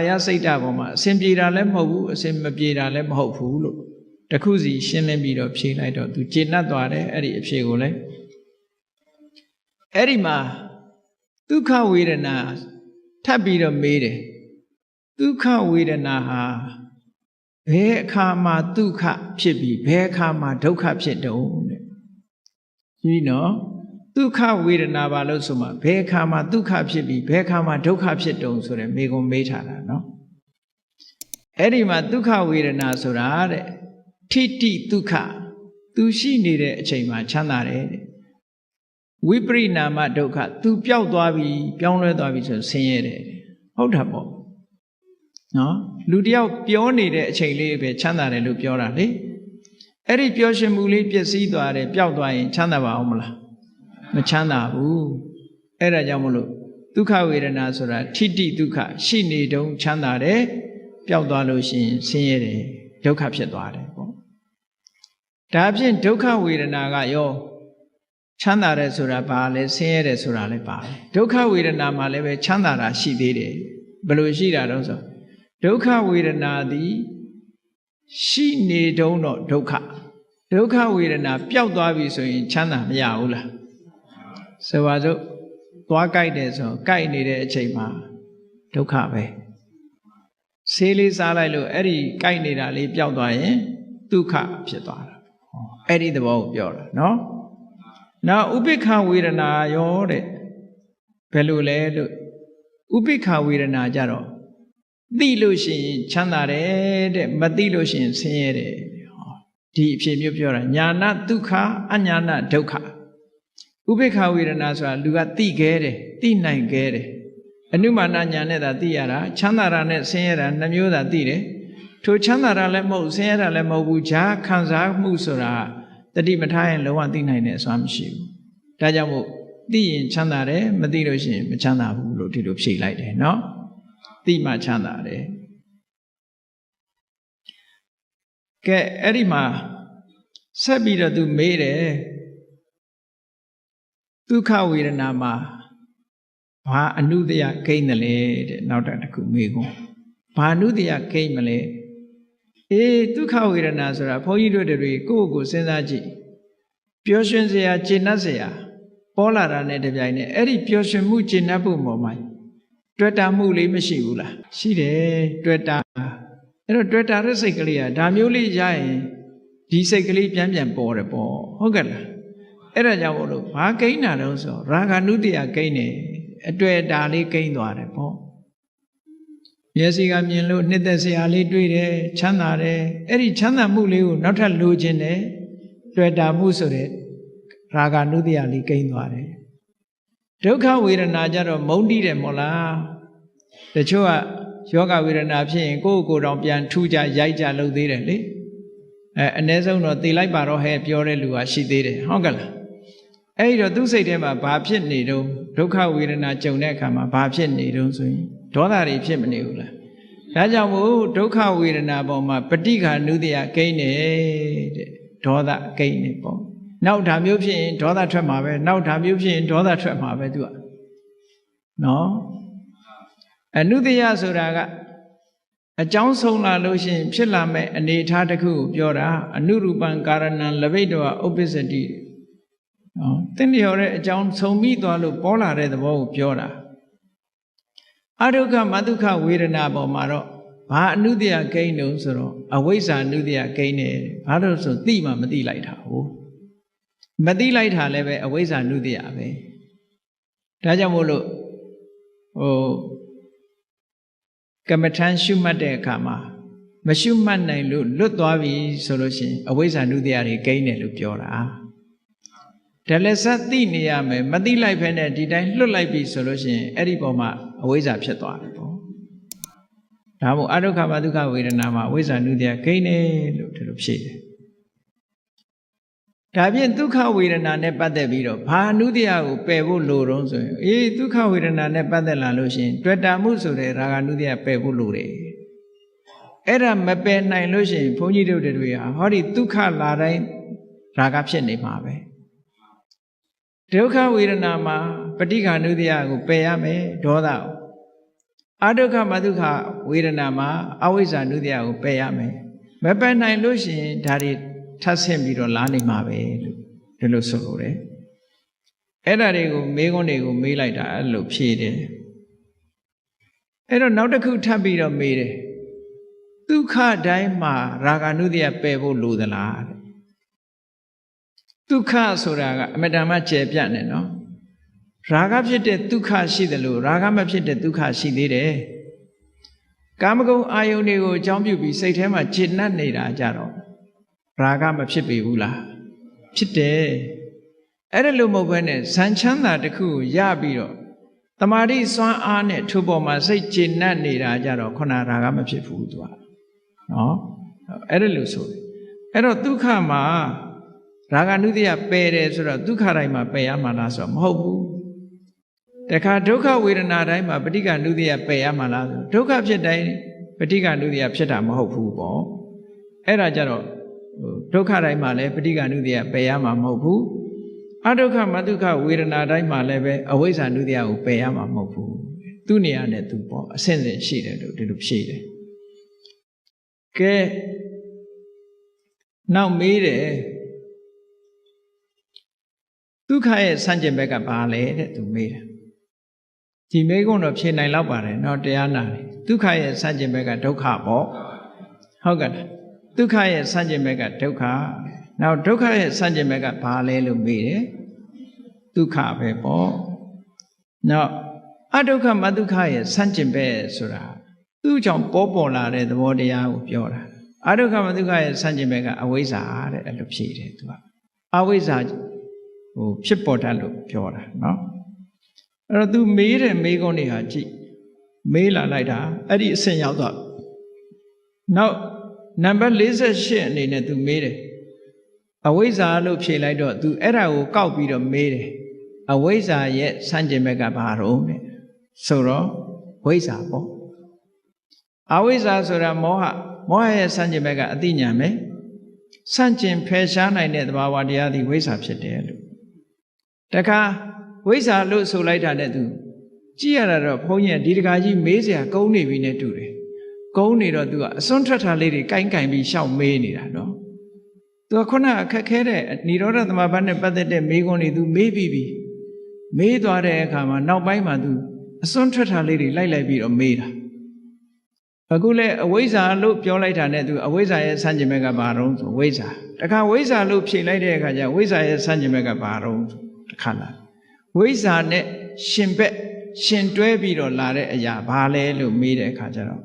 ယစိတ်ဓာတ်ပေါ်မှာအစဉ်ပြေတာလည်းမဟုတ်ဘူးအစဉ်မပြေတာလည်းမဟုတ်ဘူးလို့တခုစီရှင်းလင်းပြီးတော့ဖြေလိုက်တော့သူကျေနပ်သွားတယ်အဲ့ဒီအဖြေကိုလည်းအဲ့ဒီမှာဒုက္ခဝေဒနာထပ်ပြီးတော့မေးတယ်ဒုက္ခဝေဒနာဟာဘယ်အခါမှာဒုက္ခဖြစ်ပြီးဘယ်အခါမှာဒုက္ခဖြစ်တုံးတဲ့ကြီးနော်ဒုက္ခဝေဒနာပါလို့ဆိုမှဘယ်အခါမှာဒုက္ခဖြစ်ပြီးဘယ်အခါမှာဒုက္ခဖြစ်တုံဆိုတဲ့မေးခွန်းမေးထားတာနော်အဲ့ဒီမှာဒုက္ခဝေဒနာဆိုတာတဲ့ထိတိဒုက္ခသူရှိနေတဲ့အချိန်မှာချမ်းသာတယ်တဲ့ဝိပရိနာမဒုက္ခသူပျောက်သွားပြီပြောင်းလဲသွားပြီဆိုဆင်းရဲတယ်ဟုတ်တာပေါ့နော်လူတယောက်ပြောနေတဲ့အချိန်လေးပဲချမ်းသာတယ်လို့ပြောတာလေအဲ့ဒီပြောရှင်မှုလေးပျက်စီးသွားတယ်ပျောက်သွားရင်ချမ်းသာပါအောင်မလားမချမ်းသာဘူးအဲ့ဒါကြောင့်မလို့ဒုက္ခဝေဒနာဆိုတာထိတိဒုက္ခရှိနေတုန်းချမ်းသာတယ်ပျောက်သွားလို့ရှိရင်ဆင်းရဲတယ်ဒုက္ခဖြစ်သွားတယ်ပေါ့ဒါဖြင့်ဒုက္ခဝေဒနာကရောချမ်းသာတယ်ဆိုတာဘာလဲဆင်းရဲတယ်ဆိုတာလည်းပါပဲဒုက္ခဝေဒနာမှာလည်းပဲချမ်းသာတာရှိသေးတယ်ဘယ်လိုရှိတာတော့ဆိုဒုက္ခဝေဒနာသည်ရှိနေတုန်းတော့ဒုက္ခဝေဒနာပျောက်သွားပြီဆိုရင်ချမ်းသာမရဘူးလားဆိုပါစို့သွားကြိုက်တယ်ဆိုကြိုက်နေတဲ့အချိန်မှာဒုက္ခပဲဆေးလေးစားလိုက်လို့အဲ့ဒီကြိုက်နေတာလေးပျောက်သွားရင်ဒုက္ခဖြစ်သွားတာအဲ့ဒီသဘောကိုပြောတာနော်နောက်ဥပိ္ပခဝေဒနာရောတဲ့ဘယ်လိုလဲလို့ဥပိ္ပခဝေဒနာကြတော့သိလို့ရှိရင်ချမ်းသာတယ်တဲ့မသိလို့ရှိရင်ဆင်းရဲတယ်ဒီအဖြစ်မျိုးပြောတာညာနာဒုက္ခအညာနာဒုက္ခဥပိ္ပခဝေဒနာဆိုတာလူကသိခဲ့တယ်သိနိုင်ခဲ့တယ်အနုမာနညာနဲ့သာသိရတာချမ်းသာတာနဲ့ဆင်းရဲတာနှမျိုးသာသိတယ်ထိုချမ်းသာတာလည်းမဟုတ်ဆင်းရဲတာလည်းမဟုတ်ဘူးဈာခံစားမှုဆိုတာတတိမထားရင်လုံးဝသိနိုင်တယ်ဆိုတာမရှိဘူးဒါကြောင့်မို့သိရင်ချမ်းသာတယ်မသိလို့ရှိရင်မချမ်းသာဘူးလို့ဒီလိုဖြေလိုက်တယ်နော်သိမှချမ်းသာတယ်ကဲအဲ့ဒီမှာဆက်ပြီးတော့သူမေးတယ်ဒုက္ခဝေဒနာမှာဘာအနုတ္တယဂိမ့်တယ်လဲတဲ့နောက်တစ်ခုမေးကုန်ဘာအနုတ္တယဂိမ့်မလဲဒုက္ခဝေဒနာဆိုတာဘုန်းကြီးတို့တွေကိုယ့်ကိုယ်စဉ်းစားကြည့်ပျော်ရွှင်စရာကျေနပ်စရာပေါ်လာတာနဲ့တပြိုင်နက်အဲ့ဒီပျော်ရွှင်မှုကျေနပ်ဖို့ပေါ်မှာတွေ့တာမှုလေးမရှိဘူးလားရှိတယ်တွေ့တာအဲ့တော့တွေ့တာတဲ့စိတ်ကလေးကဒါမျိုးလေးရရင်ဒီစိတ်ကလေးပြန်ပေါ်တယ်ပေါ့ဟုတ်ကဲ့လားအဲ့ဒါကြောင့်မို့လို့ဘာကိန်းတာတော့ဆိုရာဂနုတ္တယကိန်းနေအတွေ့တာလေးကိန်းသွားတယ်ပေါ့မျက်စိကမြင်လို့နှစ်သက်စရာလေးတွေ့တယ်ချမ်းသာတယ်အဲ့ဒီချမ်းသာမှုလေးကိုနောက်ထပ်လိုချင်တယ်တွေ့တာမှုဆိုတဲ့ရာဂနုတ္တယလေးကိန်းသွားတယ်ဒုက္ခဝေဒနာကြတော့မုန်းတိတယ်မို့လားတချို့ကယောဂဝေဒနာဖြစ်ရင်ကိုယ့်ကိုယ်တောင်ပြန်ထူးကြရိုက်ကြလုပ်သေးတယ်လေအ ਨੇ ဆုံးတော့သိလိုက်ပါတော့ဟဲ့ပြောတဲ့လူကရှိသေးတယ်ဟုတ်ကဲ့လားအဲ့ဒီတော့သူ့စိတ်ထဲမှာဘာဖြစ်နေတုံးဒုက္ခဝေဒနာကြုံတဲ့အခါမှာဘာဖြစ်နေတုံးဆိုရင်ဒေါသတွေဖြစ်မနေဘူးလားဒါကြောင့်မို့ဒုက္ခဝေဒနာပေါ်မှာပဋိက္ခဏုတ္တယကိန်းနေတဲ့ဒေါသကိန်းနေပေါ့နောက်ဓာမျိုးဖြစ်ရင်ဒေါသထွက်မှာပဲနောက်ဓာမျိုးဖြစ်ရင်ဒေါသထွက်မှာပဲသူကနော်အနုတ္တယဆိုတာကအကြောင်းဆုံးလာလို့ရှိရင်ဖြစ်လာမဲ့အနေအထားတစ်ခုကိုပြောတာအနုရူပံကာရဏံလဘိတ္တဝဥပ္ပစ္စတိနော်သင်လျော်တဲ့အကြောင်းဆုံးပြီးသွားလို့ပေါ်လာတဲ့သဘောကိုပြောတာအဒုက္ခမဒုက္ခဝေဒနာပေါ်မှာတော့ ဘာအနုတ္တယကိန်းတုံးဆိုတော့အဝိဇ္ဇာအနုတ္တယကိန်းနဲ့ဘာလို့ဆိုသိမှမသိလိုက်တာဟုတ်မသိလိုက်တာလည်းပဲအဝိဇ္ဇာအနုတ္တယပဲဒါကြောင့်မို့လို့ကမ္မထမ်းရှုမှတ်တဲ့အခါမှာမရှုမှတ်နိုင်လို့လွတ်သွားပြီဆိုလို့ရှိရင်အဝိဇ္ဇာနုတ္တယတွေကိန်းတယ်လို့ပြောတာဒါလည်းစသိနေရမယ်မသိလိုက်ဖ ೇನೆ ဒီတိုင်းလွတ်လိုက်ပြီဆိုလို့ရှိရင်အဲ့ဒီပေါ်မှာအဝိဇ္ဇာဖြစ်သွားတယ်ပေါ့ဒါမို့အဒုက္ခမဒုက္ခဝေဒနာမှာအဝိဇ္ဇာနုတ္တယကိန်းတယ်လို့ဒီလိုဖြေတယ်ဒါဖြင့်ဒုက္ခဝေဒနာနဲ့ပတ်သက်ပြီးတော့ဘာအနုတ္တယကိုပယ်ဖို့လိုတော့ဆိုရင်ဒုက္ခဝေဒနာနဲ့ပတ်သက်လာလို့ရှိရင်တွေ့တာမှုဆိုတဲ့ရာဂနုတ္တယပယ်ဖို့လိုတယ်အဲ့ဒါမပယ်နိုင်လို့ရှိရင်ဘုန်းကြီးတို့တွေဟာဟောဒီဒုက္ခလာတိုင်းရာဂဖြစ်နေမှာပဲဒုက္ခဝေဒနာမှာပဋိက္ခဏုတ္တယကိုပယ်ရမယ်ဒေါသကိုအဒုက္ခမဒုက္ခဝေဒနာမှာအဝိဇ္ဇာနုတ္တယကိုပယ်ရမယ်မပယ်နိုင်လို့ရှိရင်ဒါတွေထပ်ဆင့်ပြီးတော့လာနေမှာပဲလို့ဒီလိုဆိုလိုတယ်အဲ့ဒါတွေကိုမေးခွန်းတွေကိုမေးလိုက်တာအဲ့လိုဖြေတယ်အဲ့တော့နောက်တစ်ခုထပ်ပြီးတော့မေးတယ်ဒုက္ခတိုင်းမှာရာဂနုတ္တယပယ်ဖို့လိုသလားတဲ့ဒုက္ခဆိုတာကအမတန်မှကျယ်ပြန့်နေနော်ရာဂဖြစ်တဲ့ဒုက္ခရှိတယ်လို့ရာဂမဖြစ်တဲ့ဒုက္ခရှိသေးတယ်ကာမဂုဏ်အာယုန်တွေကိုအကြောင်းပြုပြီးစိတ်ထဲမှာကျေနပ်နေတာကြတော့ရာဂမဖြစ်ပေဘူးလားဖြစ်တယ်အဲ့ဒါလို့မဟုတ်ဘဲနဲ့ဇန်ချမ်းသာတစ်ခုကိုရပြီးတော့တမာတိစွမ်းအားနဲ့ထို့ပေါ်မှာစိတ်ကျေနပ်နေတာကြတော့ခொနာရာဂမဖြစ်ဘူးသူကနော်အဲ့ဒါလို့ဆိုတယ်အဲ့တော့ဒုက္ခမှာရာဂနုတ္တယပယ်တယ်ဆိုတော့ဒုက္ခတိုင်းမှာပယ်ရမှာလားဆိုတော့မဟုတ်ဘူးတခါဒုက္ခဝေဒနာတိုင်းမှာပဋိက္ခနုတ္တယပယ်ရမှာလားဆိုဒုက္ခဖြစ်တိုင်းပဋိက္ခနုတ္တယဖြစ်တာမဟုတ်ဘူးပေါ့အဲ့ဒါကြတော့ဒုက္ခတိုင်းမှာလည်းပဋိက္ခနုတ္တယပယ်ရမှာမဟုတ်ဘူးအဒုက္ခမဒုက္ခဝေဒနာတိုင်းမှာလည်းပဲအဝိဇ္ဇာနုတ္တယကိုပယ်ရမှာမဟုတ်ဘူးသူ့နေရာနဲ့သူပေါ့အဆင့်ဆင့်ရှိတယ်လို့ဒီလိုဖြေတယ်ကဲနောက်မေးတယ်ဒုက္ခရဲ့ဆန့်ကျင်ဘက်ကဘာလဲတဲ့သူမေးတယ်ဒီမေးခွန်းတော့ဖြေနိုင်လောက်ပါတယ်เนาะတရားနာတယ်ဒုက္ခရဲ့ဆန့်ကျင်ဘက်ကဒုက္ခပေါ့ဟုတ်ကဲ့ဒုက္ခရဲ့ဆန့်ကျင်ဘက်ကဒုက္ခနောက်ဒုက္ခရဲ့ဆန့်ကျင်ဘက်ကဘာလဲလို့မေးတယ်ဒုက္ခပဲပေါ့နောက်အဒုက္ခမဒုက္ခရဲ့ဆန့်ကျင်ဘက်ဆိုတာသူ့ကြောင့်ပေါ်လာတဲ့သဘောတရားကိုပြောတာအဒုက္ခမဒုက္ခရဲ့ဆန့်ကျင်ဘက်ကအဝိဇ္ဇာတဲ့အဲ့လိုဖြေတယ်သူကအဝိဇ္ဇာဖြစ်ပေါ်တတ်လို့ပြောတာเนาะအဲ့တော့ तू မေးတဲ့မေးခွန်းတွေဟာကြည့်မေးလာလိုက်တာအဲ့ဒီအဆင့်ရောက်တော့နောက်နံပါတ်48အနေနဲ့ तू မေးတယ်အဝိဇ္ဇာလို့ဖြေလိုက်တော့ तू အဲ့ဒါကိုကောက်ပြီးတော့မေးတယ်အဝိဇ္ဇာရဲ့ဆန့်ကျင်ဘက်ကဘာတော့လဲဆိုတော့ဝိဇ္ဇာပေါ့အဝိဇ္ဇာဆိုတာမောဟရဲ့ဆန့်ကျင်ဘက်ကအသိဉာဏ်ပဲဆန့်ကျင်ဖယ်ရှားနိုင်တဲ့သဘာဝတရားသည်ဝိဇ္ဇာဖြစ်တယ်လို့တခါဝိဇ္ဇာလို့ဆိုလိုက်တာနဲ့သူကြည့်ရတာတော့ဘုန်းကြီးကဒီတခါကြီးမေးစရာကုန်းနေပြီနဲ့တူတယ်ကုန်းနေတော့သူကအစွန်းထွက်တာလေးတွေကိုင်းကင်ပြီးရှောက်မေးနေတာနော်သူကခုနအခက်ခဲတဲ့និရောဓသမဘတ်နဲ့ပတ်သက်တဲ့မေးခွန်းတွေသူမေးပြီးပြီမေးသွားတဲ့အခါမှာနောက်ပိုင်းမှာသူအစွန်းထွက်တာလေးတွေလိုက်ပြီးတော့မေးတာအခုလဲအဝိဇ္ဇာလို့ပြောလိုက်တာနဲ့သူအဝိဇ္ဇာရဲ့ဆန့်ကျင်ဘက်ကဘာတော့ဆိုဝိဇ္ဇာတခါဝိဇ္ဇာလို့ဖြေလိုက်တဲ့အခါကျဝိဇ္ဇာရဲ့ဆန့်ကျင်ဘက်ကဘာတော့တခါလာဝိဇ္ဇာနဲ့ရှင်ဘက်ရှင်တွဲပြီးတော့လာတဲ့အရာဘာလဲလို့မေးတဲ့အခါကျတော့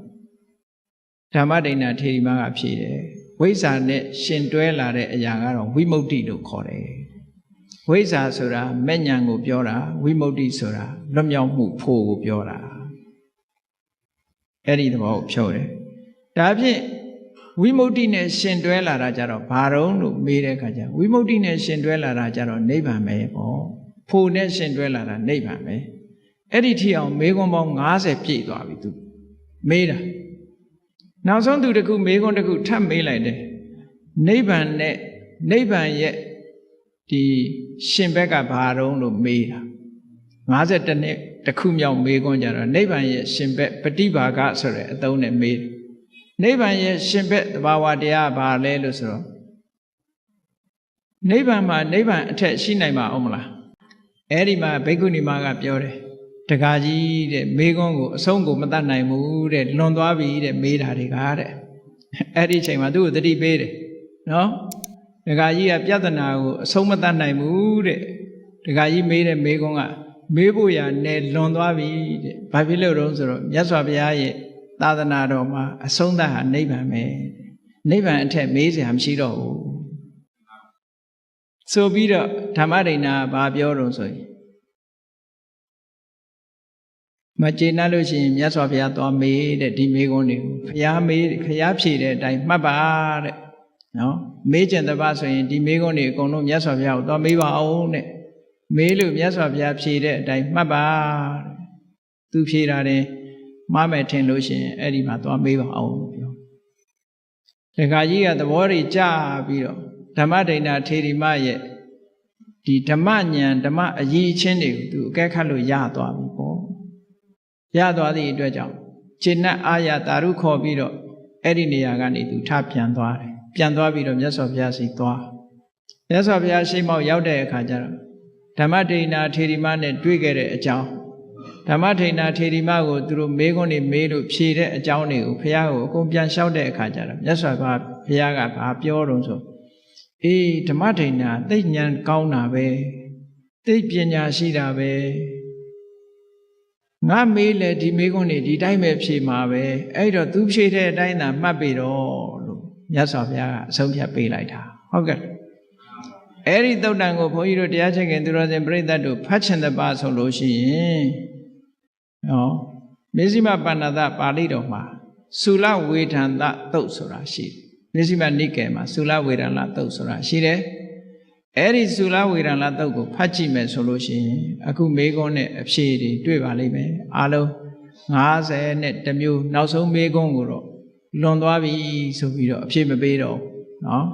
ဓမ္မဒိဏထေရီမကဖြေတယ်ဝိဇ္ဇာနဲ့ရှင်တွဲလာတဲ့အရာကတော့ဝိမု ക്തി လို့ခေါ်တယ်ဝိဇ္ဇာဆိုတာမဲ့ဉဏ်ကိုပြောတာဝိမု ക്തി ဆိုတာလွတ်မြောက်မှုဖို့ကိုပြောတာအဲ့ဒီသဘောကိုဖြုတ်တယ်ဒါဖြင့်ဝိမု ക്തി နဲ့ရှင်တွဲလာတာကြတော့ဘာတုံးလို့မေးတဲ့အခါကျဝိမု ക്തി နဲ့ရှင်တွဲလာတာကြတော့နိဗ္ဗာန်ပဲပေါ့ဖို့နဲ့ရှင်တွဲလာတာနိဗ္ဗာန်ပဲအဲ့ဒီထိအောင်မေးခွန်းပေါင်း90ပြည့်သွားပြီသူမေးတာနောက်ဆုံးသူတခုမေးခွန်းတခုထပ်မေးလိုက်တယ်နိဗ္ဗာန်နဲ့နိဗ္ဗာန်ရဲ့ဒီရှင်ဘက်ကဘာတုံးလို့မေးတာ52နှစ်တခုမြောက်မေးခွန်းကြတော့နိဗ္ဗာန်ရဲ့ရှင်ဘက်ပฏิဘာဂဆိုတဲ့အသုံးနဲ့မေးတယ်နိဗ္ဗာန်ရဲ့ရှင်ဘက်သဘာဝတရားဘာလဲလို့ဆိုတော့နိဗ္ဗာန်မှာနိဗ္ဗာန်အထက်ရှိနိုင်မှာအောင်မလားအဲ့ဒီမှာဘိက္ခုနီမကပြောတယ် တကာကြီးတဲ့မေးခွန်းကိုအဆုံးကိုမတတ်နိုင်ဘူးတဲ့လွန်သွားပြီတဲ့မေးတာတွေကတဲ့အဲ့ဒီအချိန်မှာသူ့ကိုသတိပေးတယ်နော်တကာကြီးကပြဿနာကိုအဆုံးမတတ်နိုင်ဘူးတဲ့တကာကြီးမေးတဲ့မေးခွန်းကမေးဖို့ရနဲ့လွန်သွားပြီတဲ့ဘာဖြစ်လို့တော့ဆိုတော့မြတ်စွာဘုရားရဲ့သာသနာတော်မှာအဆုံးသတ်ဟာနိဗ္ဗာန်ပဲနိဗ္ဗာန်အထက်မေးစရာမရှိတော့ဘူးဆိုပြီးတော့ဓမ္မဒိဏဘာပြောတော့ဆိုရင်မကျေနပ်လို့ရှိရင်မြတ်စွာဘုရားသွားမေးတဲ့ဒီမေးခွန်းတွေကိုဘုရားမေးဘုရားဖြေတဲ့အတိုင်းမှတ်ပါတဲ့နော်မေးကျင်တပတ်ဆိုရင်ဒီမေးခွန်းတွေအကုန်လုံးမြတ်စွာဘုရားကိုသွားမေးပါအောင်တဲ့မေးလို့မြတ်စွာဘုရားဖြေတဲ့အတိုင်းမှတ်ပါတဲ့သူဖြေတာတယ်မှားမယ်ထင်လို့ရှိရင်အဲ့ဒီမှာသွားမေးပါအောင်ပြောတခါကြီးကသဘောတွေကြပြီးတော့ဓမ္မဒိဏထေရီမရဲ့ဒီဓမ္မဉာဏ်ဓမ္မအရေးအချင်းတွေကိုသူအကဲခတ်လို့ရသွားပြီပေါ့ရသွားသည့်အတွက်ကြောင့်ခြေနဲ့အာရတာရုခေါ်ပြီးတော့အဲ့ဒီနေရာကနေသူထပြန်သွားတယ်ပြန်သွားပြီးတော့မြတ်စွာဘုရားစီသွားမြတ်စွာဘုရားရှိမောက်ရောက်တဲ့အခါကျတော့ဓမ္မဒိဏထေရီမနဲ့တွေ့ခဲ့တဲ့အကြောင်းဓမ္မဒိဏထေရီမကိုသူတို့မေးခွန်းတွေမေးလို့ဖြေတဲ့အကြောင်းတွေကိုဘုရားကိုအကုန်ပြန်လျှောက်တဲ့အခါကျတော့မြတ်စွာဘုရားကဘာပြောတော့ဆိုအေးဓမ္မဒိဏသိဉာဏ်ကောင်းတာပဲသိပညာရှိတာပဲငါမေးလေဒီမေးခွန်းတွေဒီတိုင်းပဲဖြေမှာပဲအဲ့တော့သူဖြေတဲ့အတိုင်းသာမှတ်ပြီတော့လို့မြတ်စွာဘုရားကအဆုံးဖြတ်ပေးလိုက်တာဟုတ်ကဲ့အဲ့ဒီသုတ်တန်ကိုဘုန်းကြီးတို့တရားချက်ခင်သူတော်စင်ပြိဿတ်တို့ဖတ်ချင်တဲ့ပါဆိုလို့ရှိရင်နော်မေဇိမပဏ္ဏတပါဠိတော်မှာသုလဝေဒန္တသုတ်ဆိုတာရှိတယ်မေဇိမနိကေမှာသုလဝေဒန္တသုတ်ဆိုတာရှိတယ်အဲ့ဒီသုလဝေဒန္တသုတ်ကိုဖတ်ကြည့်မယ်ဆိုလို့ရှိရင်အခုမေးခွန်းနဲ့အဖြေတွေတွေ့ပါလိမ့်မယ်အားလုံး50နဲ့တစ်မျိုးနောက်ဆုံးမေးခွန်းကိုတော့လွန်သွားပြီဆိုပြီးတော့အဖြေမပေးတော့နော်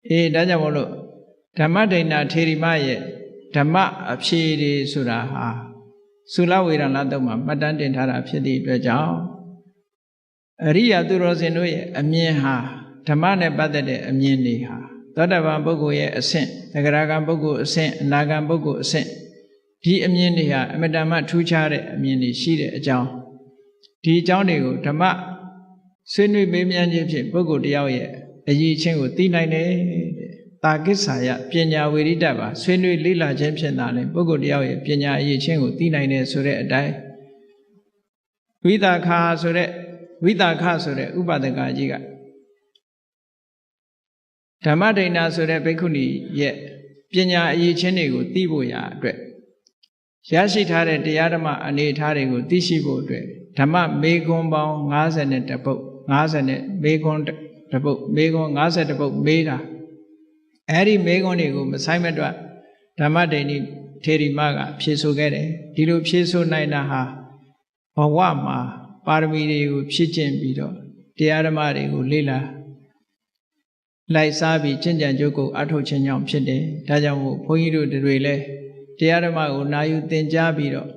အေးဒါကြောင့်မို့လို့ဓမ္မဒိဏထေရီမရဲ့ဓမ္မအဖြေတွေဆိုတာဟာသုလဝေဒန္တသုတ်မှာမှတ်တမ်းတင်ထားတာဖြစ်သည့်အတွက်ကြောင့်အရိယာသူတော်စင်တို့ရဲ့အမြင်ဟာဓမ္မနဲ့ပတ်သက်တဲ့အမြင်တွေဟာသောတာပန်ပုဂ္ဂိုလ်ရဲ့အဆင့်သဂရဂံပုဂ္ဂိုလ်အဆင့်အနာဂံပုဂ္ဂိုလ်အဆင့်ဒီအမြင်တွေဟာအမတန်မှထူးခြားတဲ့အမြင်တွေရှိတဲ့အကြောင်းဒီအကြောင်းတွေကိုဓမ္မဆွေးနွေးမေးမြန်းခြင်းဖြင့်ပုဂ္ဂိုလ်တယောက်ရဲ့အရည်အချင်းကိုသိနိုင်တယ်တာကိစ္ဆာယပညာဝေရိတပါဆွေးနွေးလေ့လာခြင်းဖြင့်သာလေပုဂ္ဂိုလ်တယောက်ရဲ့ပညာအရည်အချင်းကိုသိနိုင်တယ်ဆိုတဲ့အတိုင်းဝိသခာဆိုတဲ့ဥပဒကကြီးကဓမ္မဒိဏဆိုတဲ့ဘိက္ခုနီရဲ့ပညာအရည်ချင်းတွေကိုသိဖို့ရာအတွက်ရရှိထားတဲ့တရားဓမ္မအနေအထားတွေကိုသိရှိဖို့အတွက်ဓမ္မမေခွန်းပေါင်း52ပုဒ်50နဲ့မေခွန်းတစ်ပုဒ်မေခွန်း50ပုဒ်မေးတာအဲ့ဒီမေခွန်းတွေကိုမဆိုင်မတွက်ဓမ္မဒိဏထေရီမကဖြေဆိုခဲ့တယ်ဒီလိုဖြေဆိုနိုင်တာဟာဘဝမှာပါရမီတွေကိုဖြည့်ကျင့်ပြီးတော့တရားဓမ္မတွေကိုလေ့လာလိုက်စားပြီးကျင့်ကြံကြိုးကိုအထောက်ချင်းကြောင့်ဖြစ်တယ်ဒါကြောင့်မို့ဘုန်းကြီးတို့တွေလည်းတရားဓမ္မကိုနာယူသင်ကြားပြီးတော့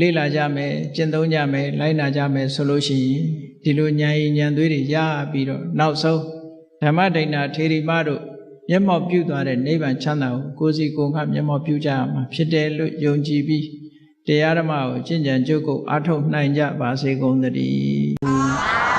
လေ့လာကြမယ်ကျင့်သုံးကြမယ်လိုက်နာကြမယ်ဆိုလို့ရှိရင်ဒီလိုဉာဏ်ရည်ဉာဏ်သွေးတွေရပြီးတော့နောက်ဆုံးဓမ္မဒိဏထေရီမတို့မျက်မှောက်ပြုသွားတဲ့နိဗ္ဗာန်ချမ်းသာကိုကိုယ်စီကိုယ်ခမျက်မှောက်ပြုကြရမှာဖြစ်တယ်လို့ယုံကြည်ပြီးတရားဓမ္မကိုကျင့်ကြံကြိုးကိုအထောက်နိုင်ကြပါစေကုန်သတည်း